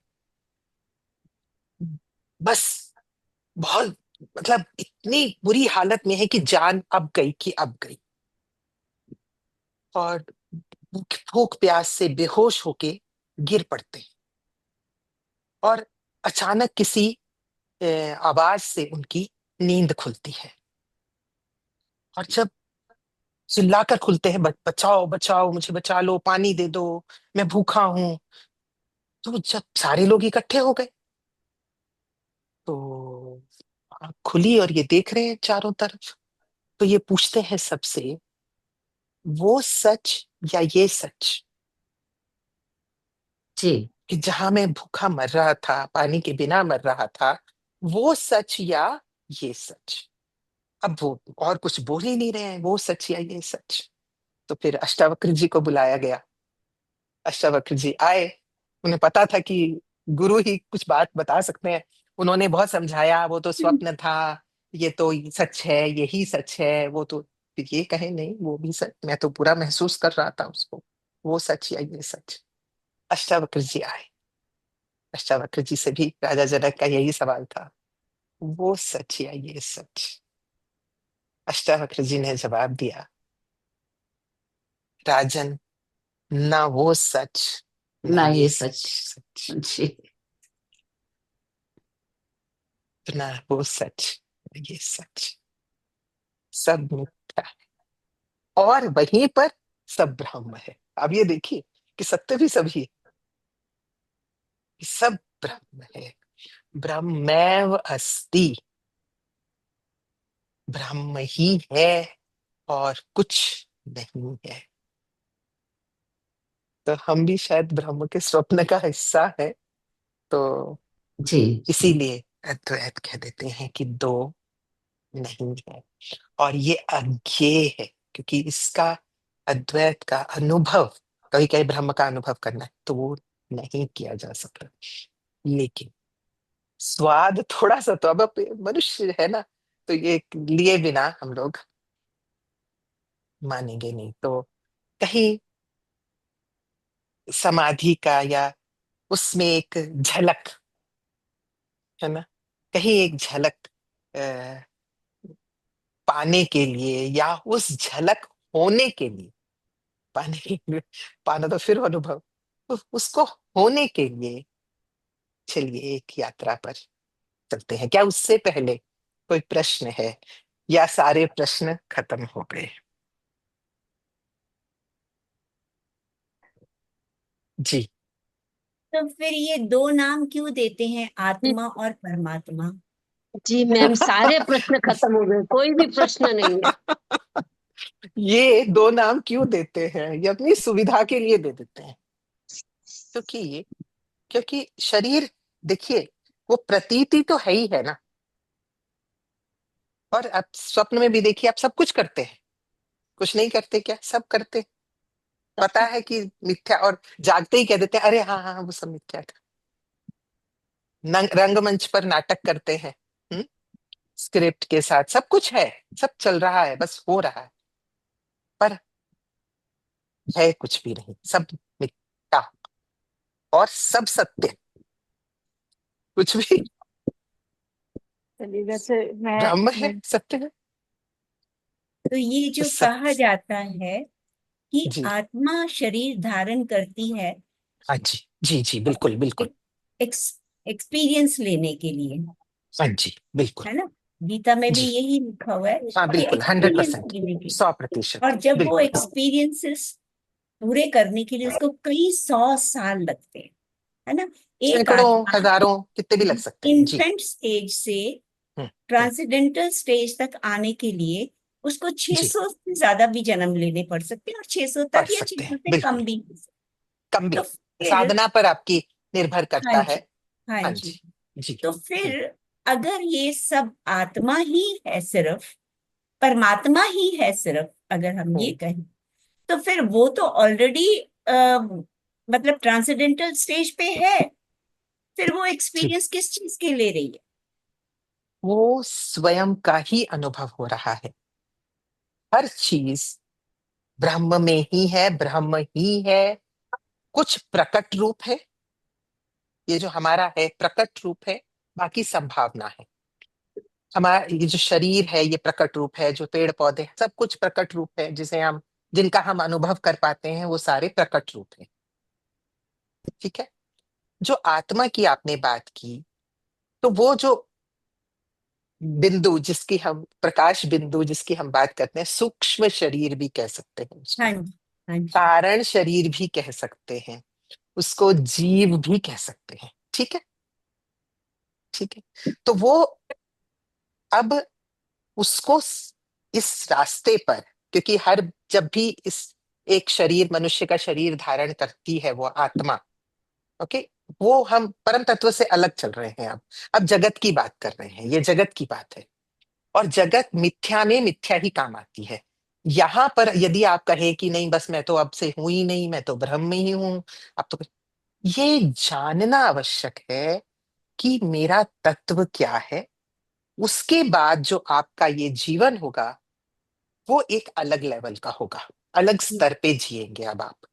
बस बहुत, मतलब इतनी बुरी हालत में है कि जान अब गई कि अब गई। और भूख भूख प्यास से बेहोश होके गिर पड़ते हैं। और अचानक किसी आवाज से उनकी नींद खुलती है। और जब चिल्लाकर खुलते हैं, बचाओ बचाओ, मुझे बचा लो, पानी दे दो, मैं भूखा हूं। तो जब सारे लोग इकट्ठे हो गए, तो आँख खुली और ये देख रहे हैं चारों तरफ। तो ये पूछते हैं सबसे, वो सच या ये सच जी कि जहां मैं भूखा मर रहा था, पानी के बिना मर रहा था, वो सच या ये सच? अब वो और कुछ बोल ही नहीं रहे हैं, वो सच या ये सच। तो फिर अष्टावक्र जी को बुलाया गया। अष्टावक्र जी आए। उन्हें पता था कि गुरु ही कुछ बात बता सकते हैं। उन्होंने बहुत समझाया, वो तो स्वप्न था, ये तो सच है, यही सच है। वो तो फिर ये कहे नहीं वो भी सच, मैं तो पूरा महसूस कर रहा था उसको, वो सच या ये सच। अष्टावक्र जी आए। अष्टावक्र जी से भी राजा जनक का यही सवाल था, वो सच या ये सच? अष्टावक्र जी ने जवाब दिया, राजन, ना वो सच ना ना ये ये सच। सच। सच जी ना वो सच ना ये सच, सब मिथ्या है और वहीं पर सब ब्रह्म है। अब ये देखिए, कि सत्य भी सभी है, कि सब ब्रह्म है, ब्रह्मैव अस्ति, ब्रह्म ही है और कुछ नहीं है। तो हम भी शायद ब्रह्म के स्वप्न का हिस्सा है, तो जी जी इसीलिए अद्वैत कह देते हैं कि दो नहीं है। और ये अज्ञेय है, क्योंकि इसका, अद्वैत का अनुभव, कभी कभी ब्रह्म का अनुभव करना है तो वो नहीं किया जा सकता। लेकिन स्वाद थोड़ा सा तो, अब मनुष्य है ना, तो ये लिए बिना हम लोग मानेंगे नहीं। तो कहीं समाधि का, या उसमें एक झलक है ना, कहीं एक झलक अ, पाने के लिए, या उस झलक होने के लिए, पाने के लिए, पाना तो फिर अनुभव, तो उसको होने के लिए चलिए एक यात्रा पर चलते हैं। क्या उससे पहले कोई प्रश्न है, या सारे प्रश्न खत्म हो गए? जी। तो फिर ये दो नाम क्यों देते हैं, जी आत्मा और परमात्मा? जी मैम, सारे प्रश्न खत्म हो गए, कोई भी प्रश्न नहीं है। ये दो नाम क्यों देते हैं? ये अपनी सुविधा के लिए दे देते हैं। क्योंकि शरीर, देखिए, वो प्रतीति तो है ही है ना। और आप स्वप्न में भी देखिए, आप सब कुछ करते हैं, कुछ नहीं करते क्या? सब करते हैं। पता है कि मिथ्या, और जागते ही कह देते हैं अरे हाँ हाँ हाँ, वो सब मिथ्या था। रंगमंच पर नाटक करते हैं, स्क्रिप्ट के साथ सब कुछ है, सब चल रहा है, बस हो रहा है, पर है कुछ भी नहीं, सब मिथ्या और सब सत्य, कुछ भी चलिए, वैसे ब्रह्म है, मैं सत्य है। तो ये तो जो कहा जाता है कि जी, आत्मा शरीर धारण करती है हाँ जी, जी जी, बिल्कुल बिल्कुल। एक, एक्सपीरियंस लेने के लिए, हाँ जी, बिल्कुल। है ना? गीता में भी जी, यही लिखा हुआ है हाँ कि बिल्कुल, हंड्रेड एक्सपीरियंस परसेंट लेने के लिए। 100%। और जब वो बिल्कुल। एक्सपीरियंसेस पूरे करने के लिए उसको कई 100 साल लगते हैं, है ना? एक सैकड़ों, आत्मा हजारों, कितने भी लग सकते हैं जी। इन्फेंट स्टेज से हम्म, हम्म, ट्रांसेंडेंटल स्टेज तक आने के लिए उसको जी, 600 से ज्यादा भी जन्म लेने पड़ सकते हैं, और 600 पढ़ तक या सकते हैं 600 से बिल्कुल। कम भी हो सकते कम हैं। भी, तो फिर, साधना पर आपकी निर्भर हाँ करता है। जी, हाँ हाँ जी, जी, जी तो जी। फिर अगर ये सब आत्मा ही है सिर्फ, परमात्मा ही है सिर्फ, अगर हम ये हम्म, कहें, तो फिर वो तो ऑलरेडी मतलब ट्रांसेंडेंटल स्टेज पे है, फिर वो जी, एक्सपीरियंस किस चीज के ले रही है? वो स्वयं का ही अनुभव हो रहा है। हर चीज ब्रह्म में ही है, ब्रह्म ही है। कुछ प्रकट रूप है, ये जो हमारा है प्रकट रूप है, बाकी संभावना है। हमारा ये जो शरीर है ये प्रकट रूप है, जो पेड़ पौधे हैं, सब कुछ प्रकट रूप है, जिसे हम, जिनका हम अनुभव कर पाते हैं, वो सारे प्रकट रूप है। ठीक है। जो आत्मा की आपने बात की, तो वो जो बिंदु, जिसकी हम, प्रकाश बिंदु जिसकी हम बात करते हैं, सूक्ष्म शरीर भी कह सकते हैं उसको, हाँ जी, हाँ जी, कारण शरीर भी कह सकते हैं उसको, जीव भी कह सकते हैं। ठीक है, ठीक है। तो वो, अब उसको इस रास्ते पर, क्योंकि हर, जब भी इस, एक शरीर, मनुष्य का शरीर धारण करती है वो आत्मा, ओके, वो हम परम तत्व से अलग चल रहे हैं। अब जगत की बात कर रहे हैं, ये जगत की बात है, और जगत मिथ्या में मिथ्या ही काम आती है। यहां पर यदि आप कहें कि नहीं, बस मैं तो अब से हूं ही नहीं, मैं तो ब्रह्म में ही हूं, अब तो, ये जानना आवश्यक है कि मेरा तत्व क्या है। उसके बाद जो आपका ये जीवन होगा, वो एक अलग लेवल का होगा, अलग स्तर पे जिएंगे। अब आप,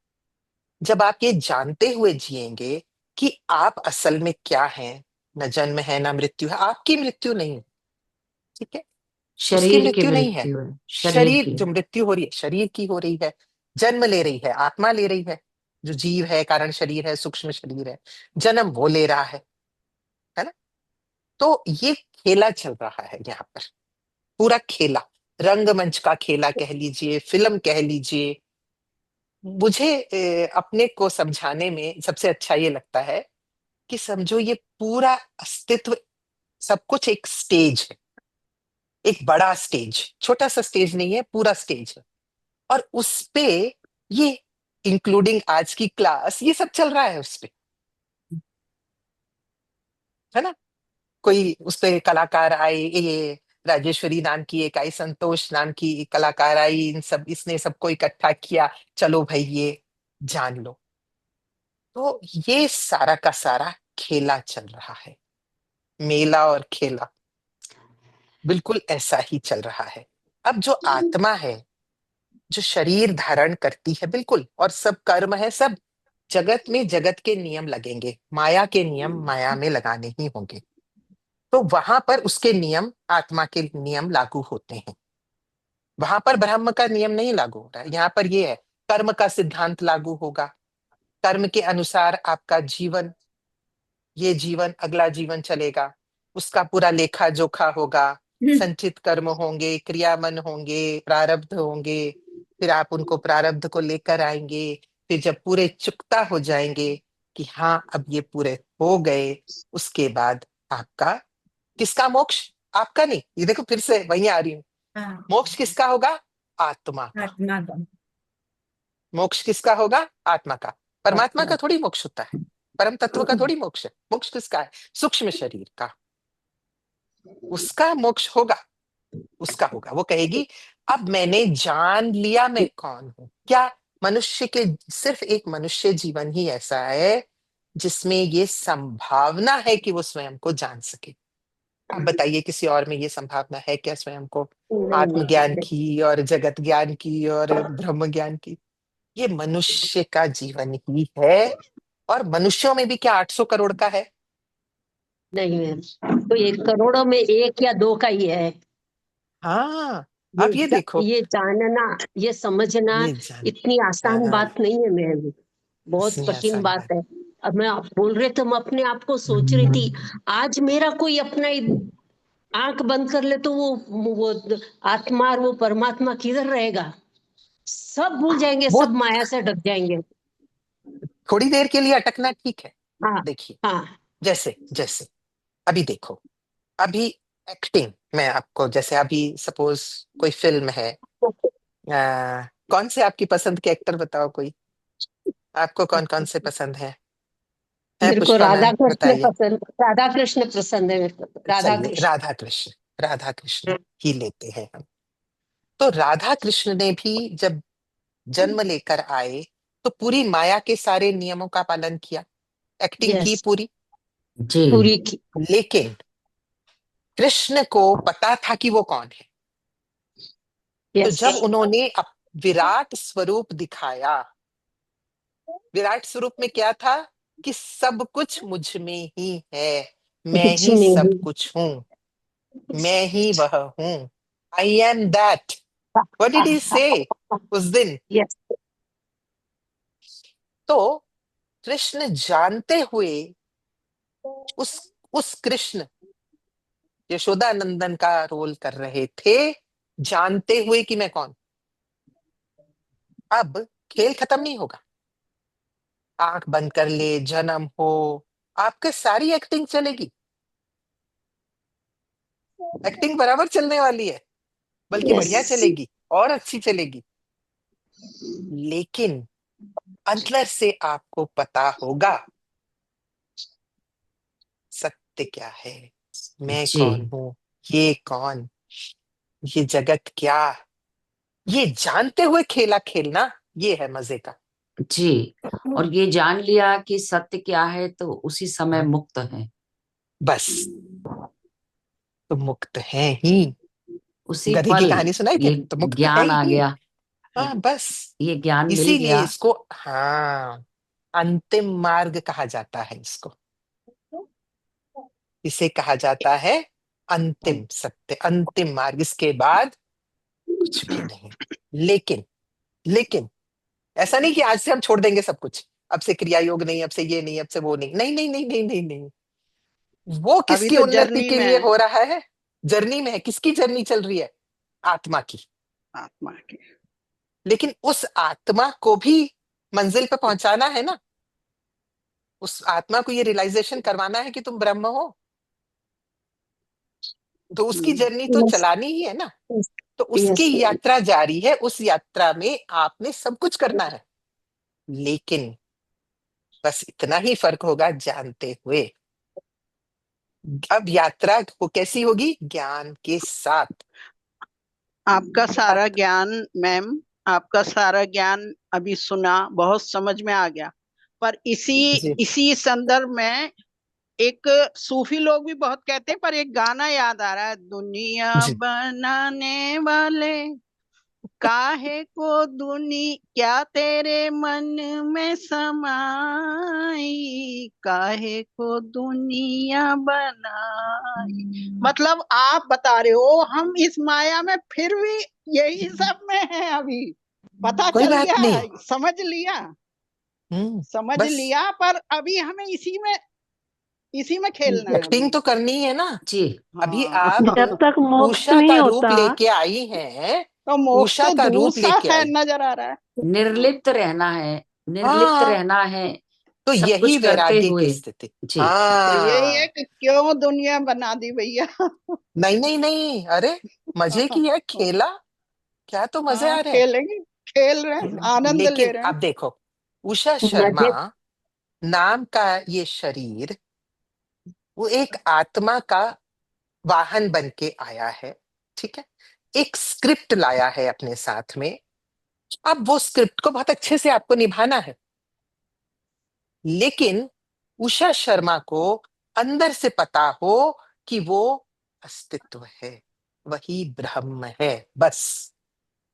जब आप ये जानते हुए जिएंगे कि आप असल में क्या हैं, न जन्म है न मृत्यु है, आपकी मृत्यु नहीं है। ठीक है, उसकी शरीर की मृत्यु नहीं है। मृत्यु है, शरीर शरीर, की। जो मृत्यु हो रही है शरीर की हो रही है, जन्म ले रही है आत्मा ले रही है, जो जीव है, कारण शरीर है, सूक्ष्म शरीर है, जन्म वो ले रहा है ना? तो ये खेला चल रहा है यहाँ पर, पूरा खेला, रंगमंच का खेला कह लीजिए, फिल्म कह लीजिए, मुझे अपने को समझाने में सबसे अच्छा ये लगता है कि समझो ये पूरा अस्तित्व, सब कुछ एक स्टेज है, एक बड़ा स्टेज, छोटा सा स्टेज नहीं है, पूरा स्टेज है। और उस पे ये, इंक्लूडिंग आज की क्लास, ये सब चल रहा है उस पे, है ना। कोई उस पे कलाकार आए, ये राजेश्वरी नाम की एक आई, संतोष नाम की कलाकार आई, इन सब, इसने सबको इकट्ठा किया, चलो भाई ये जान लो। तो ये सारा का सारा खेला चल रहा है, मेला और खेला बिल्कुल ऐसा ही चल रहा है। अब जो आत्मा है, जो शरीर धारण करती है, बिल्कुल, और सब कर्म है, सब जगत में जगत के नियम लगेंगे, माया के नियम माया में लगाने ही होंगे। तो वहां पर उसके नियम, आत्मा के नियम लागू होते हैं। वहां पर ब्रह्म का नियम नहीं लागू हो रहा है, यहाँ पर ये है, कर्म का सिद्धांत लागू होगा। कर्म के अनुसार आपका जीवन, ये जीवन, अगला जीवन चलेगा, उसका पूरा लेखा जोखा होगा। संचित कर्म होंगे, क्रियामन होंगे, प्रारब्ध होंगे, फिर आप उनको प्रारब्ध को लेकर आएंगे। फिर जब पूरे चुकता हो जाएंगे कि हाँ अब ये पूरे हो गए, उसके बाद आपका, किसका मोक्ष? आपका नहीं, ये देखो फिर से वहीं आ रही हूँ। हाँ, मोक्ष किसका होगा? आत्मा का। आत्मा का। मोक्ष किसका होगा? आत्मा का। परमात्मा आत्मा। का थोड़ी मोक्ष होता है, परम तत्व का थोड़ी मोक्ष है। मोक्ष किसका है? सूक्ष्म शरीर का। उसका मोक्ष होगा, उसका होगा। वो कहेगी अब मैंने जान लिया मैं कौन हूं। क्या मनुष्य के, सिर्फ एक मनुष्य जीवन ही ऐसा है जिसमें ये संभावना है कि वो स्वयं को जान सके। आप बताइए किसी और में ये संभावना है क्या, स्वयं को नहीं आत्मज्ञान नहीं की और जगत ज्ञान की और ब्रह्म ज्ञान की? ये मनुष्य का जीवन ही है। और मनुष्यों में भी क्या 800 करोड़ का है? नहीं मैम, तो ये करोड़ों में एक या दो का ही है। हाँ, अब ये देखो, ये जानना, ये समझना ये जान, इतनी आसान हाँ, बात नहीं है मैम, बहुत इतनी कठिन आसान बात बात। है। अब मैं आप बोल रहे थे, मैं अपने आप को सोच रही थी, आज मेरा कोई अपना आंख बंद कर ले तो वो आत्मा और वो परमात्मा किधर रहेगा? सब भूल जाएंगे, वो सब माया से ढक जाएंगे। थोड़ी देर के लिए अटकना ठीक है। हाँ देखिए, हाँ। जैसे जैसे अभी देखो, अभी एक्टिंग, मैं आपको, जैसे अभी सपोज कोई फिल्म है, कौन से आपकी पसंद के एक्टर बताओ कोई, आपको कौन कौन से पसंद है मेरे को पुष्पा राधा मैम कृष्ण बताइए। पसंद, राधा कृष्ण पसंद है मेरे को, राधा चलिए कृष्ण। राधा कृष्ण, राधा कृष्ण ही लेते हैं हम। तो राधा कृष्ण ने भी जब जन्म लेकर आए तो पूरी माया के सारे नियमों का पालन किया, एक्टिंग की यस, पूरी। जी पूरी की। लेकिन कृष्ण को पता था कि वो कौन है। तो यस, जब उन्होंने विराट स्वरूप दिखाया, विराट स्वरूप में क्या था कि सब कुछ मुझ में ही है, मैं कुछ ही सब नहीं। कुछ हूं, मैं ही वह हूं, I am that. What did he से उस दिन? यस, तो कृष्ण जानते हुए, उस कृष्ण यशोदा नंदन का रोल कर रहे थे, जानते हुए कि मैं कौन। अब खेल खत्म नहीं होगा, आंख बंद कर ले, जन्म हो, आपके सारी एक्टिंग चलेगी, एक्टिंग बराबर चलने वाली है, बल्कि यस। बढ़िया चलेगी और अच्छी चलेगी। लेकिन अंदर से आपको पता होगा सत्य क्या है, मैं जी कौन हूं, ये कौन, ये जगत क्या। ये जानते हुए खेला खेलना, ये है मजे का। जी। और ये जान लिया कि सत्य क्या है तो उसी समय मुक्त है, बस, तो मुक्त है ही। उसी गधे की पल कहानी सुनाई थी, ये तो मुक्त है ज्ञान आ ही। गया, हाँ बस, ये ज्ञान मिल इसीलिए गया। इसको, हाँ, अंतिम मार्ग कहा जाता है इसको, इसे कहा जाता है अंतिम सत्य, अंतिम मार्ग। इसके बाद कुछ भी नहीं। लेकिन, लेकिन ऐसा नहीं कि आज से हम छोड़ देंगे सब कुछ, अब से क्रिया योग नहीं, अब से ये नहीं, अब से वो नहीं, नहीं नहीं नहीं नहीं नहीं नहीं। वो अभी किसकी तो उन्नति जर्नी के में लिए है, हो रहा है? जर्नी में है। किसकी जर्नी चल रही है? आत्मा की। आत्मा की। लेकिन उस आत्मा को भी मंजिल पे पहुंचाना है ना, उस आत्मा को ये रियलाइजेशन करवाना है कि तुम ब्रह्म हो, तो उसकी जर्नी तो यस चलानी ही है ना। यस तो उसकी यस यात्रा जारी है, उस यात्रा में आपने सब कुछ करना है, लेकिन बस इतना ही फर्क होगा जानते हुए। अब यात्रा को कैसी होगी? ज्ञान के साथ। आपका सारा अब ज्ञान मैम, आपका सारा ज्ञान अभी सुना, बहुत समझ में आ गया। पर इसी जी इसी संदर्भ में एक सूफी लोग भी बहुत कहते हैं, पर एक गाना याद आ रहा है, दुनिया जी बनाने वाले काहे को क्या तेरे मन में समाई, काहे को दुनिया बनाई। मतलब आप बता रहे हो हम इस माया में फिर भी यही सब में है अभी। पता कोई चल बात गया, नहीं। समझ लिया, समझ बस लिया, पर अभी हमें इसी में खेलना है एक्टिंग अभी। तो करनी है ना। जी। अभी हाँ आप जब तक मोक्ष उषा नहीं का रूप होता लेके आई हैं, तो मोक्ष उषा तो का दूर रूप सा लेके है, आई। नजर आ रहा है। निर्लिप्त रहना है, निर्लिप्त हाँ, रहना है, तो सब यही कुछ करते वैराग्य की हुए। स्थिति। जी। तो यही है हाँ, कि क्यों दुनिया बना दी भैया। नहीं नहीं नहीं, अरे मजे की है, खेला क्या, तो मजे हाँ आ रहे हैं। खेलेंगे, खेल रहे हैं, आनंद ले लेकिन रहे हैं। अब देखो, उषा शर्मा मजे नाम का ये शरीर, वो एक आत्मा का वाहन बन के आया है, ठीक है, एक स्क्रिप्ट लाया है अपने साथ में। अब वो स्क्रिप्ट को बहुत अच्छे से आपको निभाना है, लेकिन उषा शर्मा को अंदर से पता हो कि वो अस्तित्व है, वही ब्रह्म है, बस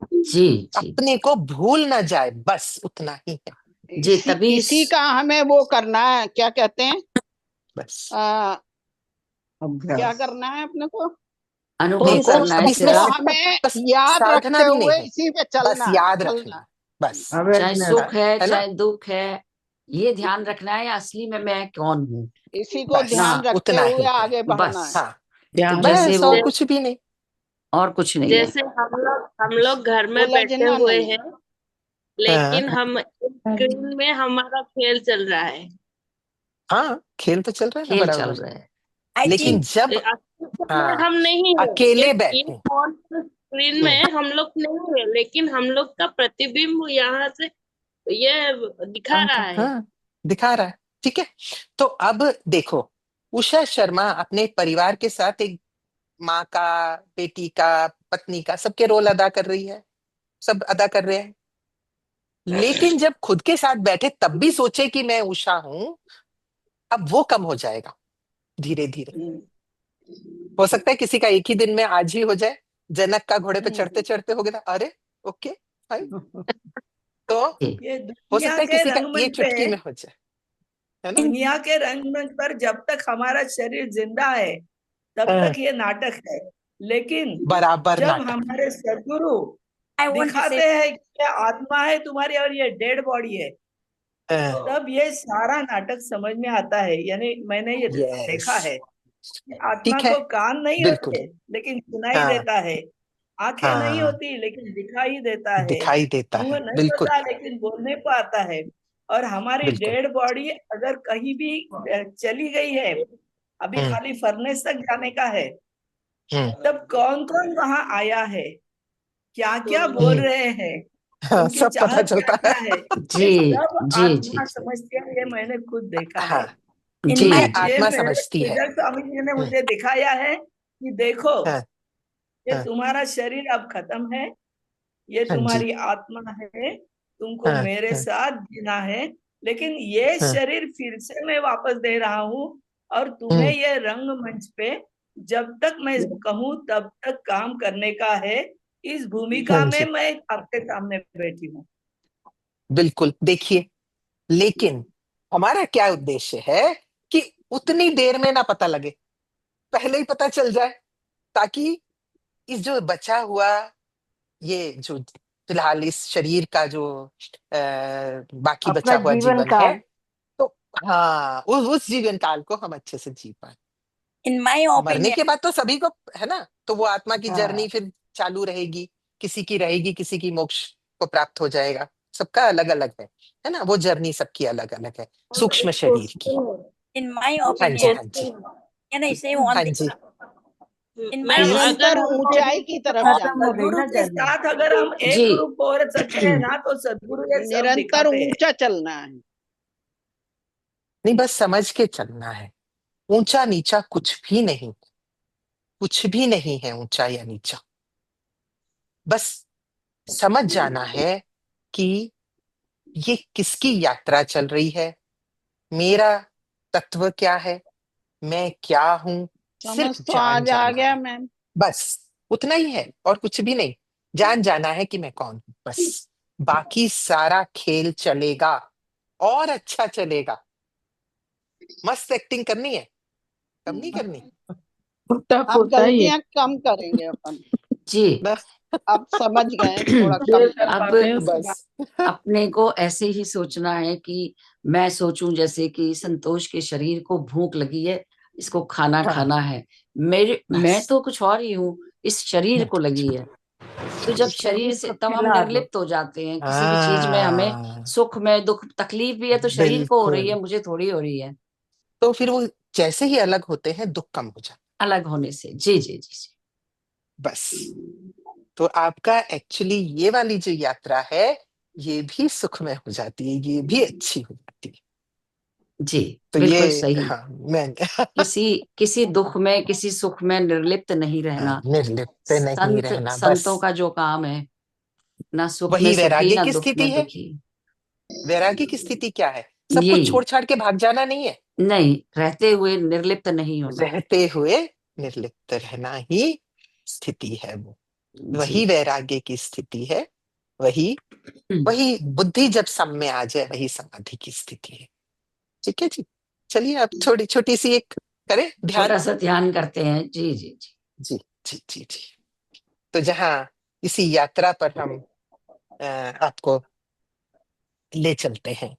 जी। जी। अपने को भूल ना जाए, बस उतना ही है। जी तभी इसी का हमें वो करना है, क्या कहते हैं, बस आ, क्या अभ्यास। करना है अपने को, अनुभव अपने को करना है अब इसमें उसको सिर्फ, हमें बस याद साधना रखते भी नहीं हुए है, इसी पे बस चलना है, याद रखना चलना है, बस। चाहे अवेयरनेस। सुख है है ना, चाहे दुख है, ये ध्यान रखना है असली में मैं कौन हूँ। इसी को बस ध्यान ना, रखते उतना हुए ही है। आगे बढ़ना है। बस। हाँ, तो ध्यान जैसे बस वो, और कुछ भी नहीं। और कुछ नहीं है। जैसे हम लोग घर में बैठे उलझना हुए नहीं है। हैं, हाँ लेकिन हम स्क्रीन में हमारा खेल चल रहा है। हाँ, खेल तो चल रहा है ना खेल चल बराबर, रहा है। आई लेकिन थिंक जब अस्तित्व में हाँ हम नहीं है, अकेले ये बैठे। फोन स्क्रीन हम्म, में हम लोग नहीं है, लेकिन हम लोग का प्रतिबिंब यहाँ से ये दिखा रहा है। हाँ दिखा रहा है, ठीक है। तो अब देखो, उषा शर्मा अपने परिवार के साथ एक माँ का, बेटी का, पत्नी का, सबके रोल अदा कर रही है, सब अदा कर रहे हैं, लेकिन जब खुद के साथ बैठे तब भी सोचे कि मैं उषा हूं, अब वो कम हो जाएगा धीरे धीरे। हो सकता है किसी का एक ही दिन में आज ही हो जाए, जनक का घोड़े पे चढ़ते चढ़ते हो गया था, अरे ओके फाइन। तो जी। ये हो दुनिया सकता है के किसी का ये रंगमंच पे, चुटकी में हो जाए, है ना। दुनिया के रंगमंच पर जब तक हमारा शरीर जिंदा है तब हाँ, तक ये नाटक है। लेकिन बराबर जब नाटक। हमारे सदगुरु I want to दिखाते say, हैं कि ये आत्मा है तुम्हारी और ये डेड बॉडी है, तब ये सारा नाटक समझ में आता है। यानी मैंने ये यस, देखा है कि आत्मा ठीक है, को कान नहीं बिल्कुल। होते लेकिन सुनाई हाँ देता है, आंखें नहीं हाँ, होती लेकिन दिखाई देता है, दिखाई देता मुंह है, नहीं बिल्कुल होता लेकिन बोलने को आता है। और हमारी बिल्कुल। डेड बॉडी अगर कहीं भी चली गई है, अभी हम्म खाली फर्नेस तक जाने का है, हम्म तब कौन कौन वहां आया है, क्या क्या बोल हम्म, रहे हैं, हाँ, उनकी सब पता चाहत क्या चलता है। क्या है, जी ये सब जी जी आत्मा जी समझती है। ये मैंने खुद देखा हाँ, है। in ठीक जी है, my जी। ये आत्मा मेरे समझती है। श्रीधर स्वामी जी ने हम्म, मुझे दिखाया है कि देखो, हाँ ये हाँ तुम्हारा शरीर अब खत्म है, ये हाँ जी, तुम्हारी आत्मा है, तुमको हाँ मेरे हाँ साथ जीना है। लेकिन ये हाँ, शरीर फिर से मैं वापस दे रहा हूँ, और तुम्हें हम्म, ये रंगमंच पे जब तक मैं कहूँ तब तक काम करने का है। इस हाँ भूमिका में जी, मैं आपके सामने बैठी हूँ। बिल्कुल। देखिए, लेकिन हमारा क्या उद्देश्य है कि उतनी देर में ना पता लगे, पहले ही पता चल जाए, ताकि इस जो बचा हुआ, ये जो फिलहाल इस शरीर का जो बाकी अपना बचा हुआ जीवन जीवन है, काल तो हाँ उस जीवन काल को हम अच्छे से जी पाए। in my मरने opinion, के बाद तो सभी को, है ना, तो वो आत्मा की हाँ जर्नी फिर चालू रहेगी, किसी की रहेगी, किसी की मोक्ष को प्राप्त हो जाएगा, सबका अलग अलग है ना, वो जर्नी सबकी अलग अलग है सूक्ष्म शरीर की। In my हाँ जी, opinion, हाँ जी, can I say one हाँ thing? जी, In my ma'am please. opinion, निरंतर अगर ऊंचाई की तरफ खत्म जाना, हो गई सदगुरु ना के जर्नी। साथ अगर हम एक जी रूप हो सकते हैं ना, तो सदगुरु ये सब निरंतर दिखाते हैं। ऊंचा चलना है। नहीं, बस समझ के चलना है। ऊंचा नीचा कुछ भी नहीं, कुछ भी नहीं है ऊंचा या नीचा। बस समझ जाना है कि ये किसकी यात्रा चल रही है, मेरा तत्व क्या है, मैं क्या हूं, समझ सिर्फ तो जान आज आ जाना गया है। मैम। बस उतना ही है और कुछ भी नहीं। जान जाना है कि मैं कौन हूं, बस। बाकी सारा खेल चलेगा और अच्छा चलेगा। मस्त एक्टिंग करनी है, कम नहीं करनी। अब गलतियां कम करेंगे अपन। जी। बस अब समझ गए, थोड़ा जो कम कर करें। अब पाते हैं उसको बस अपने को ऐसे ही सोचना है कि मैं सोचूं जैसे कि संतोष के शरीर को भूख लगी है, इसको खाना हाँ, खाना है। मैं बस तो कुछ और ही हूँ, इस शरीर को लगी है। तो जब शरीर शरीर से को तब हम खिला दो। निर्लिप्त हो जाते हैं। किसी भी चीज में हमें हाँ, सुख में दुख तकलीफ भी है तो शरीर को हो रही है, बिल्कुल। मुझे थोड़ी हो रही है। तो फिर वो जैसे ही अलग होते हैं दुख कम हो जाता अलग होने से। जी जी जी जी। है। बस तो आपका एक्चुअली ये वाली जो यात्रा है ये भी सुखमय हो जाती है, ये भी अच्छी हो जाती है। जी तो बिल्कुल ये, सही। हाँ, मैं किसी किसी दुख में किसी सुख में निर्लिप्त नहीं रहना निर्लिप्त नहीं रहना, बस। संतों का जो काम है, ना सुख में वही सुखी वैराग्य ना की दुख स्थिति में है। दुखी। वैराग्य की स्थिति क्या है? सब कुछ यही, छोड़ छाड़ के भाग जाना नहीं है, नहीं रहते हुए निर्लिप्त नहीं होना। रहते हुए निर्लिप्त रहना ही स्थिति है वो। जी। वही वैराग्य की स्थिति है। वही वही बुद्धि जब सम में आ जाए वही समाधि की स्थिति है। ठीक है जी। चलिए अब थोड़ी छोटी सी एक करें ध्यान। छोटा सा ध्यान करते हैं। जी जी जी। जी जी जी जी। तो जहाँ इसी यात्रा पर हम आपको ले चलते हैं,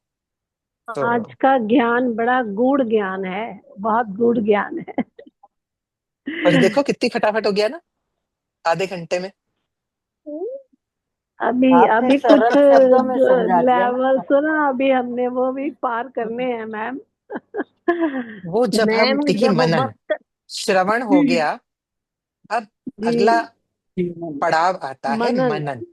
तो आज का ज्ञान बड़ा गूढ़ ज्ञान है, बहुत गूढ़ ज्ञान है। और देखो कितनी फटाफट हो गया ना, आधे घंटे में। अभी आपने अभी कुछ सरल शब्दों में समझा दिया ना। लेवल्स ना अभी हमने वो भी पार करने हैं मैम। वो जब हम मैम देखिए, जब मनन वक्त श्रवण हो गया, अब अगला जी पड़ाव आता है मनन मनन।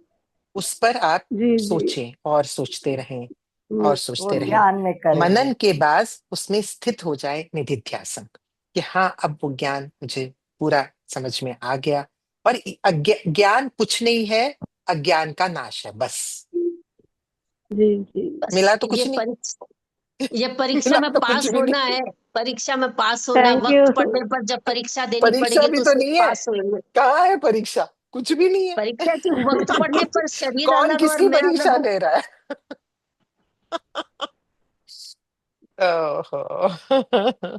उस पर आप जी जी सोचें और सोचते रहें और वो सोचते रहें। ध्यान में करेंगे। मनन के बाद उसमें स्थित हो जाए निधिध्यासन, कि हाँ अब वो ज्ञान मुझे पूरा समझ में आ गया। और ज्ञान कुछ नहीं है, अज्ञान का नाश है, बस। जी जी मिला बस तो कुछ नहीं। ये परीक्षा मिला में तो कुछ पास भी होना नहीं। है। परीक्षा में पास होना, थैंक यू। वक्त पड़ने पर जब परीक्षा देनी परीक्षा पड़ेगी भी तो तो उसमें नहीं है, पास होंगे। कहाँ है परीक्षा? कुछ भी नहीं है। परीक्षा की वक्त पड़ने पर शरीर कौन अलग और किसकी मैं अलग परीक्षा हूँ। ले रहा है? ओहो।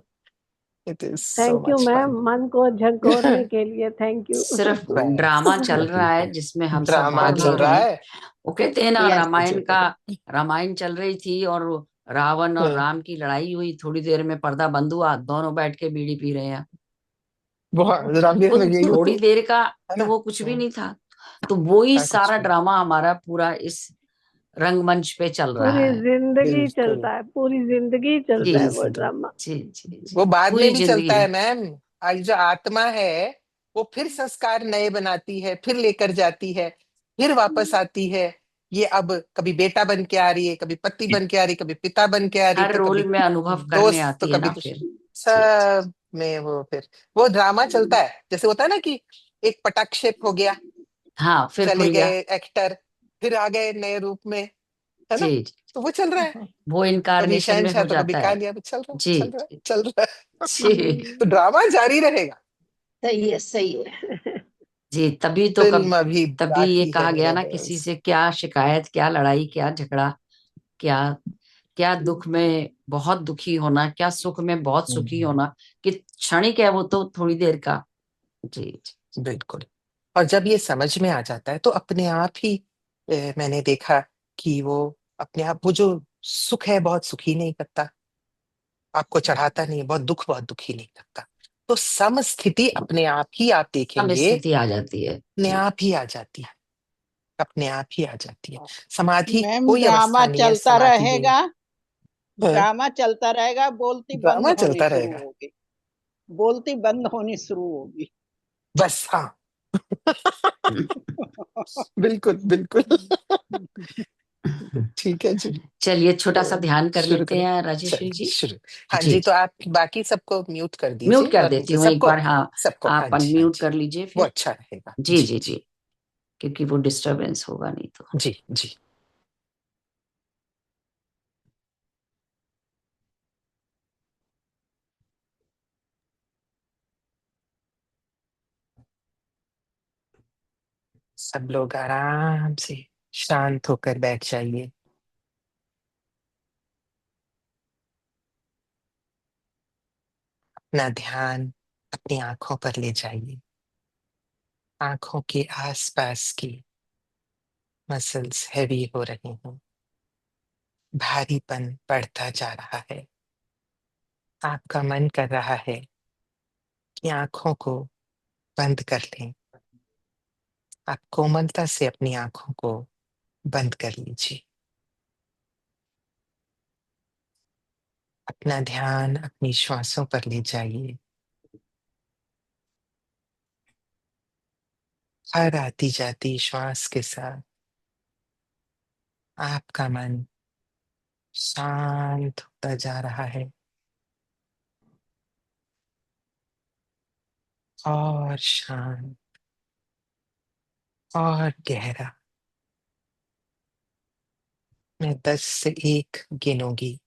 It is so thank you much ma'am, fun. मन को झकझोरने के लिए थैंक यू। सिर्फ बस ड्रामा चल वही रहा है है, जिसमें हम सब ड्रामा भाग ले चल रहे रहा हैं। है। वो कहते हैं ना, यस रामायण जी। का, रामायण चल रही थी और रावण और राम की लड़ाई हुई, थोड़ी देर में पर्दा बंद हुआ, दोनों बैठ के बीड़ी पी रहे हैं। वो रामवीर वो में यही थोड़ी होती देर का, है तो ना। वो कुछ भी नहीं था। तो वो ही हाँ, कुछ सारा भी ड्रामा हमारा पूरा इस रंगमंच पे चल रहा पूरी है। जिंदगी बिल्कुल। चलता है, पूरी जिंदगी चलता जी है पूरी वो जिंदगी ड्रामा। जी जी वो जी। बाद में पूरी भी चलता जिंदगी। है मैम। आज जो आत्मा है वो फिर संस्कार नए बनाती है, फिर लेकर जाती है, फिर वापस आती है। ये अब कभी बेटा बन के आ रही है, कभी पति बन के आ रही है, कभी पिता बन के आ रही है, हर तो रोल कभी में अनुभव करने दोस्त, तो आती है कभी ना कुछ। फिर। जी जी। सब में वो फिर वो ड्रामा चलता है। जैसे होता है ना कि एक पटाक्षेप हो गया, हाँ फिर खुल चले गया। गए एक्टर, फिर आ गए नए रूप में, है ना। जी जी। तो वो चल रहा है। वो कभी इनकारनेशन में शहनशाह हो तो कभी जाता है। कालिया, चल रहा है, जी चल रहा है, जी चल रहा है। जी तो ड्रामा जारी रहेगा। सही है सही है। जी। तभी तो फिल्म अभी तभी ये बाकी है कहा गया मेरे ना, किसी दोस्त। से क्या शिकायत, क्या लड़ाई, क्या झगड़ा, क्या क्या दुख में बहुत दुखी होना, क्या सुख में बहुत सुखी हम्म, होना, कि क्षणिक है वो तो, थोड़ी देर का। जी जी बिल्कुल। और जब ये समझ में आ जाता है तो अपने आप ही मैंने देखा कि वो अपने आप वो जो सुख है बहुत सुखी नहीं करता, आपको चढ़ाता नहीं है, बहुत दुखी नहीं करता। तो समस्थिति अपने आप ही आप सब देखेंगे, स्थिति आ जाती है। अपने जी आप ही आ जाती है। अपने आप ही आ जाती है। समाधि मैम कोई ड्रामा अवस्था नहीं है चलता समाधि देने। रहेगा, हाँ, ड्रामा चलता रहेगा, बोलती बंद ड्रामा होनी चलता शुरू रहेगा, होगी, बोलती बंद होनी शुरू होगी। बस। हाँ। बिल्कुल बिल्कुल। ठीक है जी। चलिए छोटा सा तो ध्यान कर शुरू लेते करें। हैं राजेश्वरी चलिए जी। शुरू। हाँ जी जी, तो जी, आप बाकी सबको म्यूट कर म्यूट दीजिए कर और देती हूँ एक सबको बार। हाँ, सबको। हाँ आप जी हाँ अनम्यूट जी, कर लीजिए वो फिर। अच्छा रहेगा। जी जी जी जी जी, क्योंकि वो डिस्टरबेंस होगा नहीं तो। जी जी। सब लोग आराम से शांत होकर बैठ जाइए। अपना ध्यान अपनी आंखों पर ले जाइए। आंखों के आसपास की मसल्स हैवी हो रही हैं, भारीपन बढ़ता जा रहा है। आपका मन कर रहा है कि आंखों को बंद कर लें। आप कोमलता से अपनी आंखों को बंद कर लीजिए। अपना ध्यान अपनी श्वासों पर ले जाइए। हर आती जाती श्वास के साथ आपका मन शांत होता जा रहा है, और शांत और गहरा। मैं 10 से 1 गिनूंगी।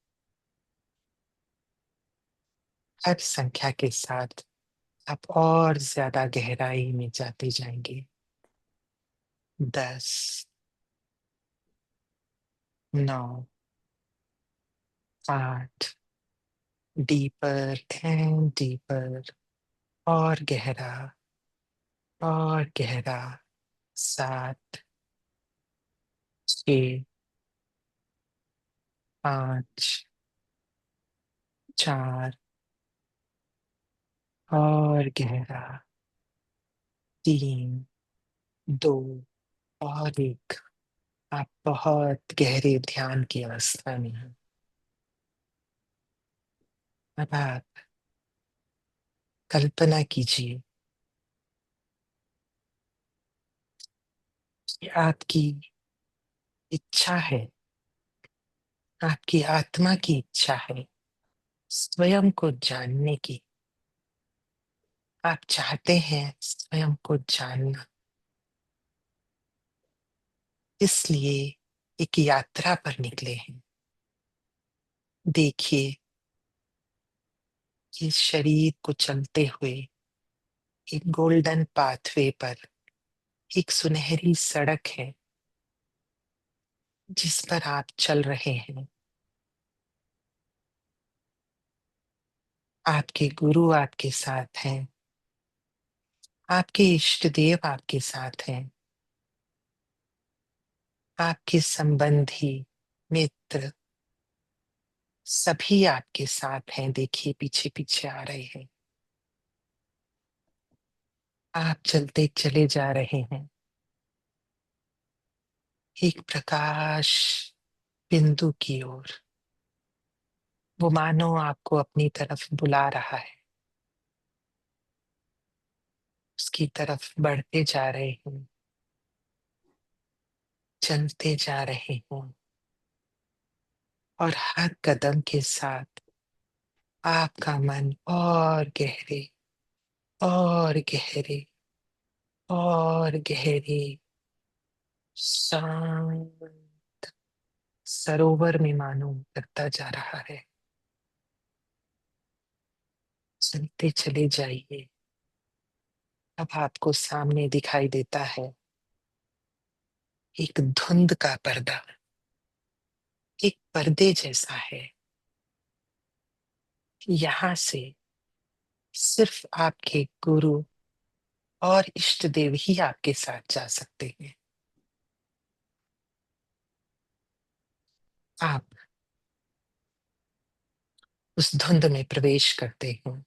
हर संख्या के साथ आप और ज्यादा गहराई में जाते जाएंगे। 10, 9, 8, डीपर एंड डीपर, और गहरा और गहरा। 7, 6, 5, 4, और गहरा। 3, 2, और 1। आप बहुत गहरे ध्यान की अवस्था में हैं। अब आप कल्पना कीजिए कि आपकी इच्छा है, आपकी आत्मा की इच्छा है स्वयं को जानने की। आप चाहते हैं स्वयं को जानना, इसलिए एक यात्रा पर निकले हैं। देखिए, इस शरीर को चलते हुए एक गोल्डन पाथवे पर एक सुनहरी सड़क है जिस पर आप चल रहे हैं। आपके गुरु आपके साथ हैं, आपके इष्ट देव आपके साथ हैं, आपके संबंधी, मित्र सभी आपके साथ हैं। देखिए, पीछे पीछे आ रहे हैं। आप चलते चले जा रहे हैं एक प्रकाश बिंदु की ओर। वो मानो आपको अपनी तरफ बुला रहा है। उसकी तरफ बढ़ते जा रहे हैं, चलते जा रहे हैं, और हर कदम के साथ आपका मन और गहरे और गहरे और गहरे शांत सरोवर में मानो करता जा रहा है। चलते चले जाइए। अब आपको सामने दिखाई देता है एक धुंध का पर्दा, एक पर्दे जैसा है। यहां से सिर्फ आपके गुरु और इष्ट देव ही आपके साथ जा सकते हैं। आप उस धुंध में प्रवेश करते हैं।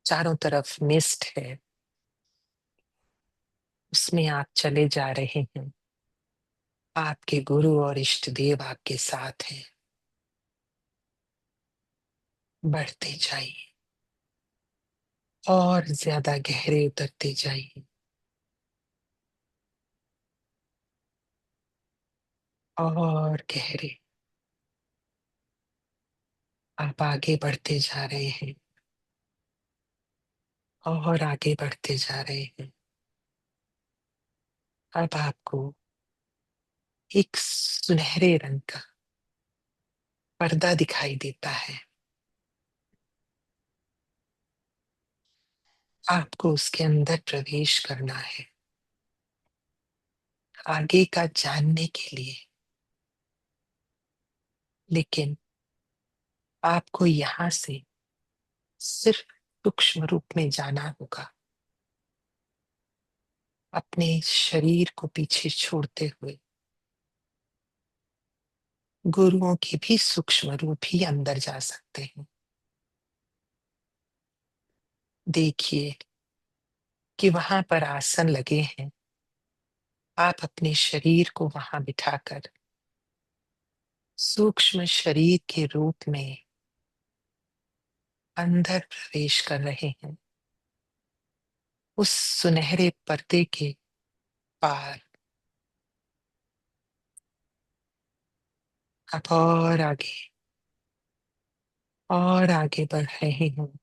चारों तरफ मिस्ट है, उसमें आप चले जा रहे हैं। आपके गुरु और इष्ट देव आपके साथ हैं। बढ़ते जाइए और ज्यादा गहरे उतरते जाइए और गहरे। आप आगे बढ़ते जा रहे हैं और आगे बढ़ते जा रहे हैं। अब आपको एक सुनहरे रंग का पर्दा दिखाई देता है। आपको उसके अंदर प्रवेश करना है आगे का जानने के लिए। लेकिन आपको यहां से सिर्फ सूक्ष्म रूप में जाना होगा, अपने शरीर को पीछे छोड़ते हुए। गुरुओं के भी सूक्ष्म रूप ही अंदर जा सकते हैं। देखिए कि वहां पर आसन लगे हैं। आप अपने शरीर को वहां बिठाकर सूक्ष्म शरीर के रूप में अंदर प्रवेश कर रहे हैं, उस सुनहरे पर्दे के पार। आप और आगे बढ़ रहे हैं।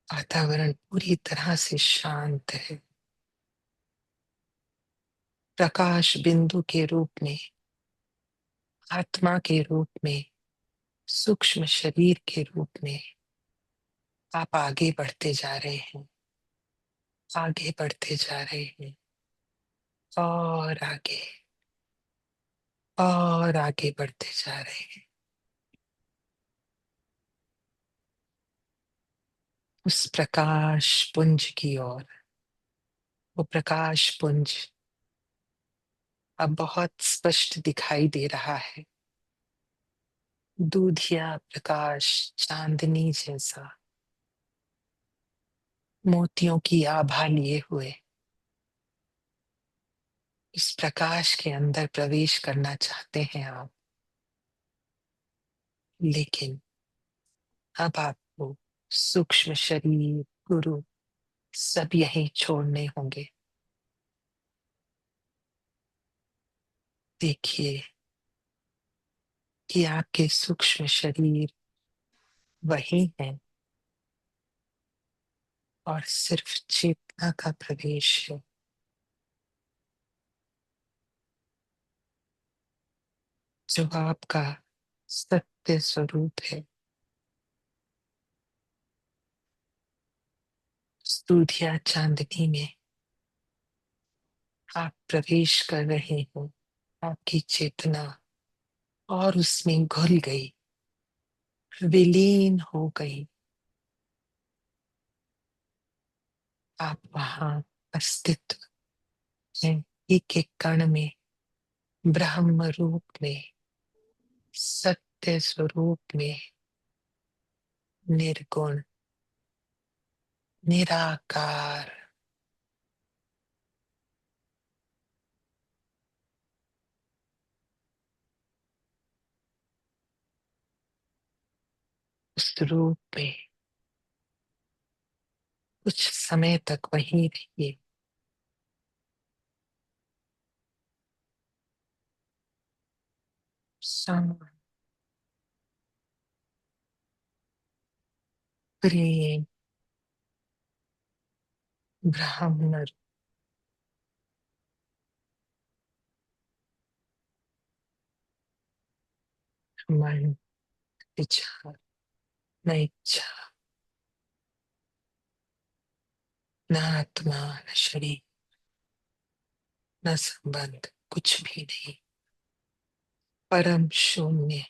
वातावरण पूरी तरह से शांत है। प्रकाश बिंदु के रूप में, आत्मा के रूप में, सूक्ष्म शरीर के रूप में आप आगे बढ़ते जा रहे हैं। आगे बढ़ते जा रहे हैं और आगे बढ़ते जा रहे हैं। उस प्रकाश पुंज की ओर। वो प्रकाश पुंज अब बहुत स्पष्ट दिखाई दे रहा है। दूधिया प्रकाश, चांदनी जैसा, मोतियों की आभा लिए हुए। इस प्रकाश के अंदर प्रवेश करना चाहते हैं आप, लेकिन अब आपको सूक्ष्म शरीर, गुरु सब यहीं छोड़ने होंगे। देखिए कि आपके सूक्ष्म शरीर वही है और सिर्फ चेतना का प्रवेश है। जो आपका सत्य स्वरूप है। दूधिया चांदनी में आप प्रवेश कर रहे हो। आपकी चेतना और उसमें घुल गई, विलीन हो गई। आप वहां अस्तित्व हैं, एक एक कण में, ब्रह्म रूप में, सत्य स्वरूप में, निर्गुण, निराकार। उस रूप में कुछ समय तक वहीं रहिए। शांत, प्रेम, ब्राह्मण, मन, विचार, न इच्छा, न आत्मा, न शरीर, न संबंध, कुछ भी नहीं। परम शून्य,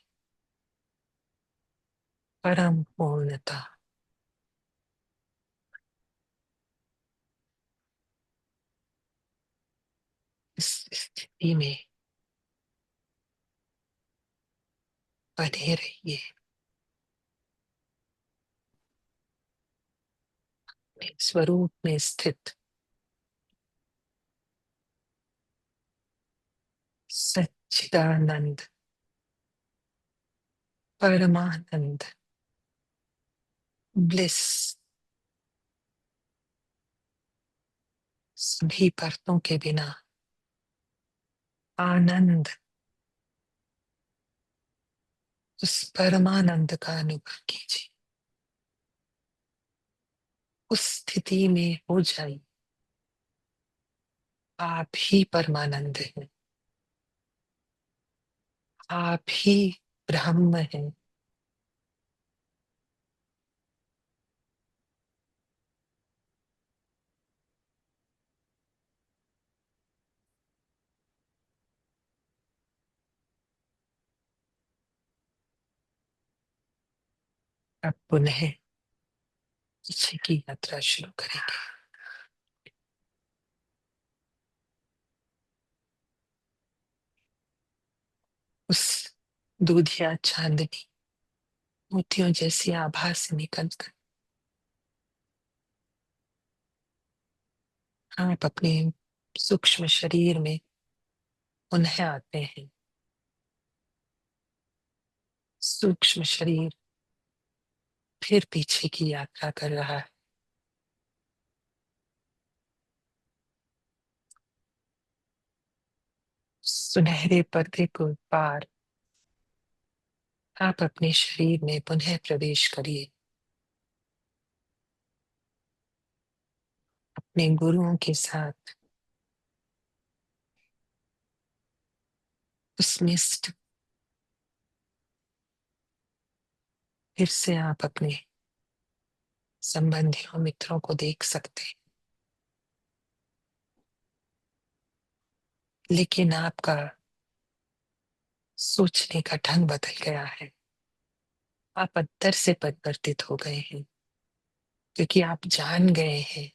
परम पूर्णता। इस स्थिति में बने रहिए। अपने स्वरूप में स्थित सच्चिदानंद, परमानंद, ब्लिस सभी परतों के बिना आनंद, उस परमानंद का अनुभव कीजिए। उस स्थिति में हो जाइए। आप ही परमानंद हैं, आप ही ब्रह्म हैं। अब पुनः पीछे की यात्रा शुरू करेंगे। उस दूधिया चांदनी मोतियों जैसी आभा से निकलकर आप अपने सूक्ष्म शरीर में पुनः आते हैं। सूक्ष्म शरीर फिर पीछे की यात्रा कर रहा है। सुनहरे पर्दे को पार आप अपने शरीर में पुनः प्रवेश करिए। अपने गुरुओं के साथ उस मिस्ट फिर से आप अपने संबंधियों मित्रों को देख सकते हैं, लेकिन आपका सोचने का ढंग बदल गया है। आप अंदर से परिवर्तित हो गए हैं, क्योंकि आप जान गए हैं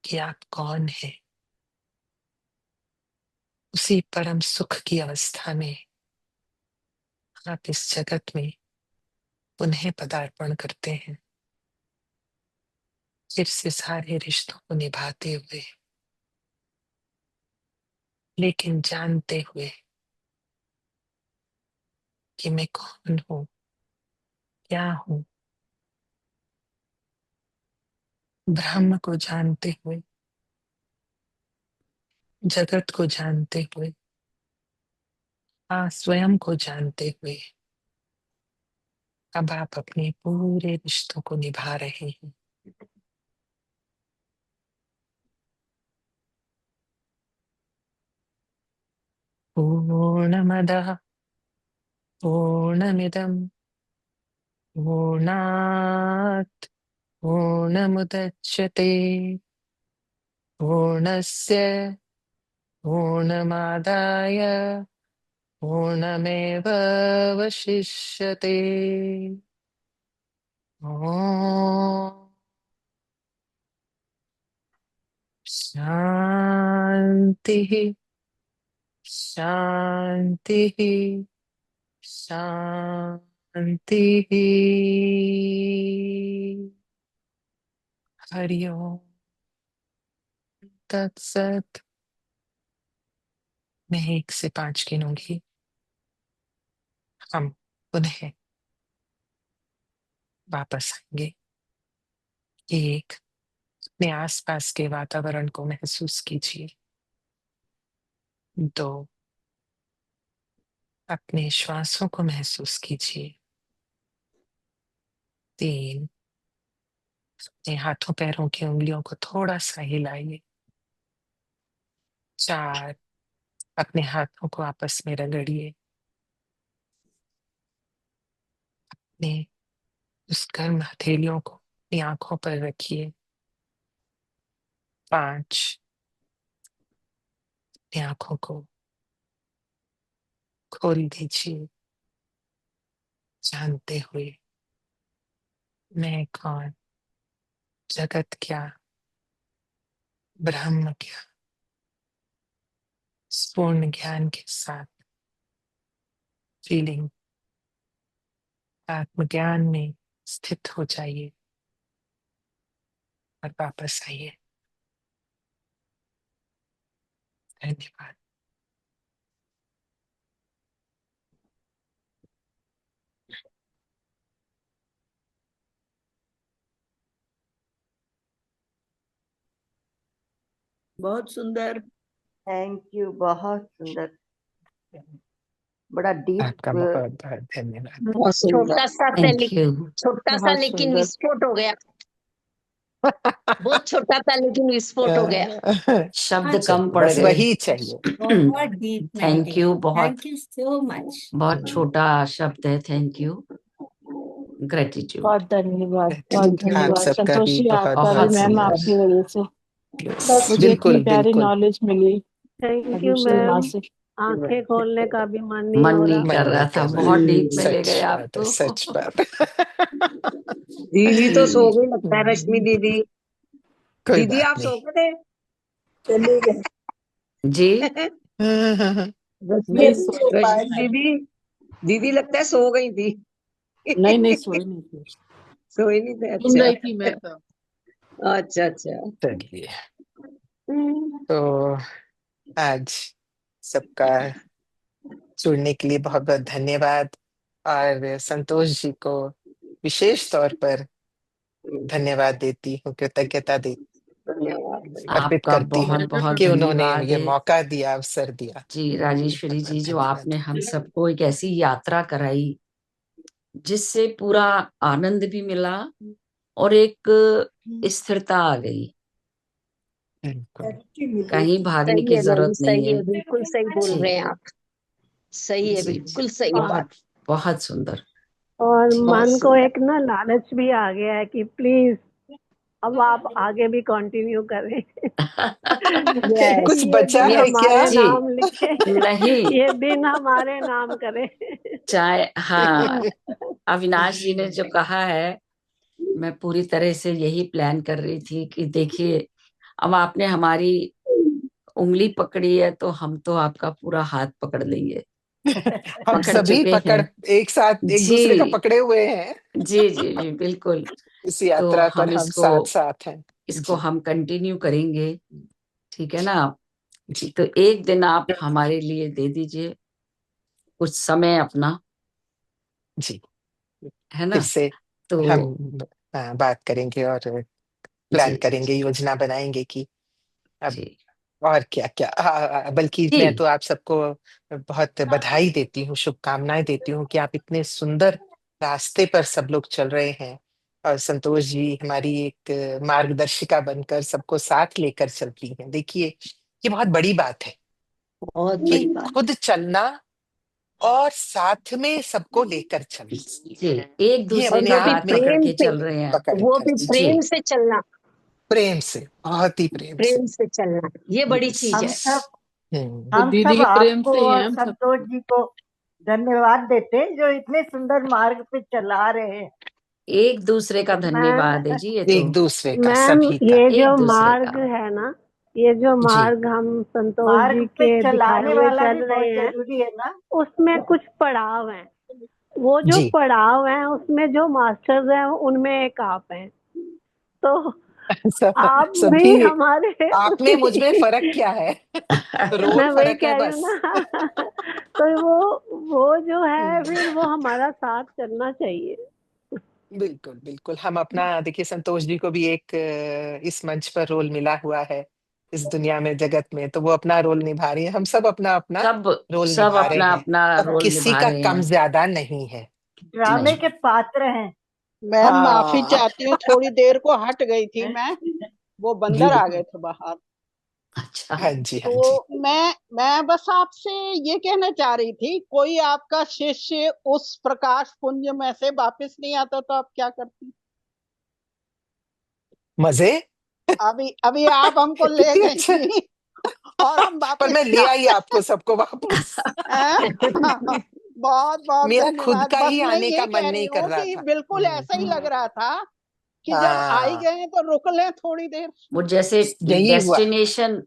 कि आप कौन हैं। उसी परम सुख की अवस्था में आप इस जगत में पुनः पदार्पण करते हैं, फिर से सारे रिश्तों को निभाते हुए, लेकिन जानते हुए कि मैं कौन हूँ, क्या हूँ। ब्रह्म को जानते हुए, जगत को जानते हुए, स्वयं को जानते हुए अब आप अपने पूरे रिश्तों को निभा रहे हैं। पूर्णमदः पूर्णमिदं पूर्णात् पूर्णमुदच्यते पूर्णस्य पूर्णमादाय पूर्णमेवावशिष्यते। ॐ शान्तिः शान्तिः शान्तिः। हरि ओम तत्सत। मैं 1 से 5 गिनूंगी, हम पुनः वापस आएंगे। 1, अपने आसपास के वातावरण को महसूस कीजिए। 2, अपने श्वासों को महसूस कीजिए। 3, अपने हाथों पैरों की उंगलियों को थोड़ा सा हिलाइए। 4, अपने हाथों को आपस में रगड़िए। अपने उस गर्म हथेलियों को अपनी आंखों पर रखिए। 5, अपनी आंखों को खोल दीजिए, जानते हुए मैं कौन, जगत क्या, ब्रह्म क्या, पूर्ण ज्ञान के साथ फीलिंग आत्मज्ञान में स्थित हो जाइए और वापस आइए। धन्यवाद। बहुत सुंदर। थैंक यू, बहुत सुंदर, बड़ा डीप। आपका बहुत बहुत धन्यवाद। बहुत छोटा सा था थैंक यू। छोटा सा बहुत लेकिन सुंदर। विस्फोट हो गया। बहुत छोटा था लेकिन विस्फोट हो गया। शब्द चलिए, कम पड़ बस गए। वही चाहिए। बहुत डीप थैंक यू, बहुत थैंक यू सो मच। बहुत छोटा शब्द है। Thank you, gratitude. बहुत धन्यवाद, बहुत आप धन्यवाद सबका संतोष भी जी, बहुत आपका भी बहुत बहुत मैम, सुंदर। आपकी वजह से Yes. मुझे इतनी बिल्कुल प्यारी बिल्कुल। नॉलेज मिली थैंक यू राजेश्वरी माँ मैम। से। आंखें खोलने का भी मन नहीं मन हो नहीं रहा। कर मन रहा नहीं था, कर बहुत रहा। डीप में ले सच गए आप बात है, तो। सच बात है। दीदी तो सो जी गई लगता है, रश्मि दीदी। कोई दीदी बात आप नहीं। सो गए थे? चली गई। जी। रश्मि नहीं सो पाए रश्मि दीदी, दीदी लगता है सो गई थी। नहीं नहीं, सोई नहीं थी, सोई नहीं थे? सुन अच्छा रही थी मैं तो। अच्छा अच्छा। चलिए, तो आज सबका जुड़ने के लिए बहुत बहुत धन्यवाद, और संतोष जी को विशेष तौर पर धन्यवाद देती हूँ, कृतज्ञता धन्यवाद। अर्पित आपका करती हूँ बहुत बहुत कि उन्होंने धन्यवाद ये है। मौका दिया, अवसर दिया। जी राजेश्वरी जी, जो धन्यवाद। आपने हम सबको एक ऐसी यात्रा कराई जिससे पूरा आनंद भी मिला और एक स्थिरता आ गई। बिल्कुल। कहीं भागने सही की है मैम, जरूरत नहीं सही है। है, बिल्कुल सही बोल जी रहे हैं आप। सही है, जी बिल्कुल सही और बात। बहुत सुंदर। और जी बहुत मन को सुंदर। एक ना लालच भी आ गया है कि प्लीज अब आप आगे भी कंटिन्यू करें। कुछ यस ये बचा दिन है क्या? हमारे जी नाम लिखे, नहीं, ये दिन हमारे नाम करे। चाहे हाँ, अविनाश जी ने जो कहा है, मैं पूरी तरह से यही प्लान कर रही थी कि देखिए, अब आपने हमारी उंगली पकड़ी है तो हम तो आपका पूरा हाथ पकड़ लेंगे। हम पकड़ सभी चुके पकड़ हैं। एक साथ एक दूसरे को जी पकड़े हुए हैं। जी जी जी बिल्कुल। इस तो यात्रा पर हम हम इसको साथ साथ हैं। इसको जी हम कंटिन्यू करेंगे, ठीक है ना। जी तो एक दिन आप हमारे लिए दे दीजिए कुछ समय अपना, जी। है फिर ना। से तो हम बात करेंगे और प्लान जी करेंगे, योजना बनाएंगे कि अब जी और क्या क्या। बल्कि जी मैं तो आप सबको बहुत बधाई देती हूँ, शुभकामनाएं देती हूँ कि आप इतने सुंदर रास्ते पर सब लोग चल रहे हैं, और संतोष जी हमारी एक मार्गदर्शिका बनकर सबको साथ लेकर चलती हैं। देखिए, ये बहुत बड़ी बात है बहुत कि बड़ी बात। खुद चलना और साथ में सबको लेकर चलना, जी, एक ये दूसरे और अपने का वो भी आप हाथ में पकड़ प्रेम के से, चल रहे हैं। पकड़ वो कर। भी जी प्रेम से चलना, प्रेम से, बहुत ही प्रेम से। प्रेम से चलना, ये बड़ी चीज हम है। सब हम्म। तो हम दीदी सब के प्रेम आपको से ही और है हम सब। संतोष जी को धन्यवाद देते हैं जो इतने सुंदर मार्ग पे चला रहे हैं। एक दूसरे का मैम, धन्यवाद है जी, ये तो एक दूसरे का, मैम सभी का। ये जो एक दूसरे मार्ग का। है ना, ये जो जी मार्ग हम संतोष मार्ग जी पे के दिखाए चलाने हुए वाला चल भी रहे बहुत हैं, जरूरी है ना। उसमें कुछ पड़ाव हैं। वो जो जी। पड़ाव हैं उसमें जो मास्टर्स हैं उनमें एक आप हैं, तो आप भी सभी हमारे आप में मुझ में फर्क क्या है? रोल मैं वही फर्क है कह रही हूँ बस। ना। तो वो जो है फिर वो हमारा साथ चलना चाहिए। बिल्कुल बिल्कुल। हम अपना देखिए, संतोष जी को भी एक इस मंच पर रोल मिला हुआ है, इस दुनिया में, जगत में, तो वो अपना रोल निभा रही है। हम सब अपना अपना सब रोल सब निभा रहे अपना हैं, अपना रोल किसी निभा का रहे कम हैं। ज्यादा नहीं है। ड्रामे नहीं, के पात्र हैं। मैम माफी हाँ। चाहती हूँ, थोड़ी देर को हट गई थी मैं, वो जी। बंदर आ गए थे बाहर। अच्छा हाँ जी, हाँ जी। तो मैं बस आपसे ये कहना चाह रही थी, कोई आपका शिष्य उस प्रकाश पुंज में से वापस नहीं आता तो आप क्या करती? मजे। अभी अभी आप हमको ले कितनी गई अच्छा। थी और हम पर मैं वापस ले जा आई आपको सबको वापस। बहुत बहुत मेरा खुद धन्यवाद। का बस ही मैं आने ये का मन कह रही नहीं कर हूँ रहा कि था। बिल्कुल ऐसा ही लग रहा था कि जब आ ही हाँ, गए हैं तो रुक लें थोड़ी देर। वो जैसे यही हुआ।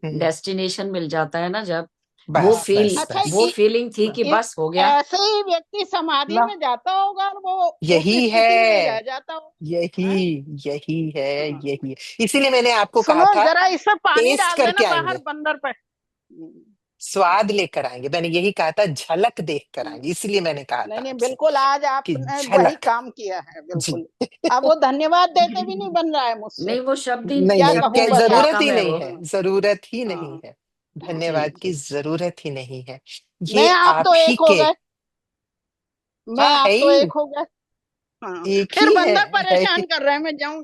डेस्टिनेशन मिल जाता है ना, जब बस बस अच्छा वो बस। फीलिंग थी कि बस हो गया। ऐसे ही व्यक्ति समाधि ला में जाता होगा और वो उस यही स्थिति में ही है, रह जाता हो। यही हैं? यही है, हाँ। यही है। इसीलिए मैंने आपको कहा सुनो था जरा इस पे पानी टेस्ट डाल देना करके बाहर आएंगे। बंदर पे। स्वाद लेकर आएंगे। मैंने यही कहा था, झलक देख कर आएंगे, इसलिए मैंने कहा नहीं था नहीं, आपसे बिल्कुल आज कि आपने वही झलक। काम किया है, जी बिल्कुल। अब वो धन्यवाद देते भी नहीं बन रहा है मुझसे, नहीं, वो शब्द ही नहीं क्या नहीं, कहूँ नहीं, बताओ। जरूरत ही कम है नहीं वो। है, जरूरत ही नहीं हाँ है, जी धन्यवाद की जी जरूरत ही नहीं है। मैं ये आप आप तो ही एक हो के, गए, मैं हाँ है आप तो ही, एक हो गए। हाँ एक फिर ही बंदर है परेशान ही। कर रहे हैं, मैं जाऊं?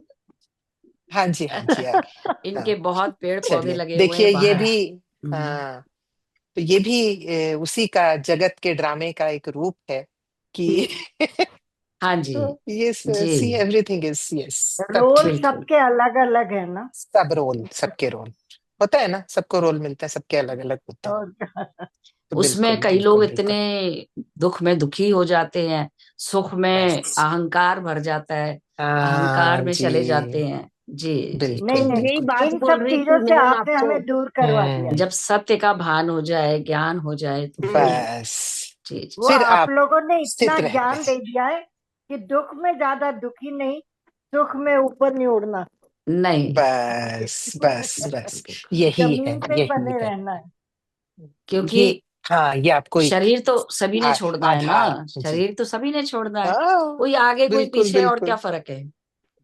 हाँ जी, हाँ जी, हाँ। इनके हाँ, बहुत पेड़ पौधे चलिए लगे हुए देखिए हैं ये बाहर। भी, हम्म, हाँ, तो ये भी उसी का, जगत के ड्रामे का एक रूप है कि हाँ जी ये जी, सी एवरीथिंग इज, यस, सब रोल ठीक है। बिल्कुल। सबके अलग अलग है ना। सब रोल, सबके रोल होता है ना, सबको रोल मिलता है, सबके अलग अलग होते हैं। और क्या। तो उसमें बिल्कुल कई लोग बिल्कुल इतने बिल्कुल। दुख में दुखी हो जाते हैं, सुख में बस, अहंकार भर जाता है, हाँ अहंकार में जी, चले जाते हैं। जी जी। नहीं बिल्कुल नहीं, यही बिल्कुल। बात इन बोल सब रही चीजों थी से मैम आपने आपको। हमें दूर करवा दिया। हम्म, जब सत्य का भान हो जाए, ज्ञान हो जाए, तो फिर बस, जी जी। वो फिर आप आप लोगों ने इतना स्थित रहते ज्ञान हैं। दे दिया है कि दुख में ज्यादा दुखी नहीं, सुख में ऊपर नहीं उड़ना, नहीं, बस बस बस, यही है, जमीन पे ही यही बने है। रहना है। क्योंकि ये, हाँ, ये आपको एक शरीर तो सभी ने छोड़ना है ना, आधार जी, शरीर तो सभी ने छोड़ना है। हाँ, कोई आगे कोई बिल्कुल पीछे, और क्या बिल्कुल। फर्क है।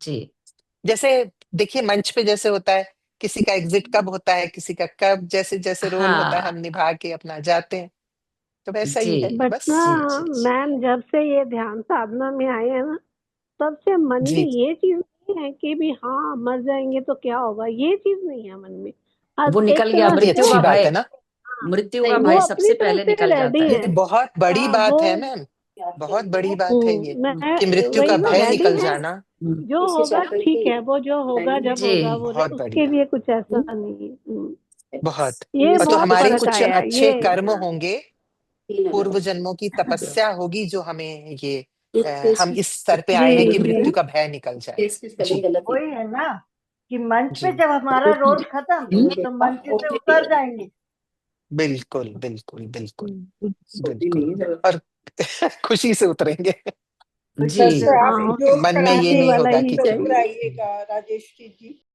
जी जैसे देखिए मंच पे जैसे होता है, किसी का एग्जिट कब होता है, किसी का कब, जैसे जैसे रोल होता है हम हाँ निभा के अपना जाते हैं, तो वैसा जी ही है बट बस। ना जी जी जी मैम, जब से ये ध्यान साधना में आए हैं ना, तब से मन में जी ये चीज नहीं है कि भी हाँ मर जाएंगे तो क्या होगा, ये चीज नहीं है मन में। वो अब निकल एक गया, तरह कितनी से मृत्यु अच्छी का बात भय। है ना, हाँ, मृत्यु का सही वो भय बात। अपनी सबसे तरफ पहले से निकल जाता रेडी है। ये है। बहुत बड़ी हाँ वो बात है मैम, बहुत बड़ी बात है ये, कि मृत्यु का वही ना, भय रेडी निकल है। जाना, हम्म, जो होगा ठीक है, वो जो होगा जब होगा जी वो बहुत उसके बढ़िया, लिए कुछ ऐसा नहीं है। बहुत। ये और तो बहुत हमारे फर्क कुछ आया है अच्छे ये। कर्म होंगे, पूर्व जन्मों की तपस्या होगी, जो हमें ये हम इस स्तर पे आए हैं जी कि जी मृत्यु का भय निकल जाए। जी वही है ना कि मंच पे जी, जब हमारा रोल खत्म तो मंच से उतर जाएंगे। बिल्कुल बिल्कुल बिल्कुल बिल्कुल, और खुशी से उतरेंगे। जी उतर तो जरूर आप देंगे। हाँ, योग मन में ये खुशी कराने नहीं वाला होगा ही कि तो क्या, चाहिए। कराइएगा राजेश जी।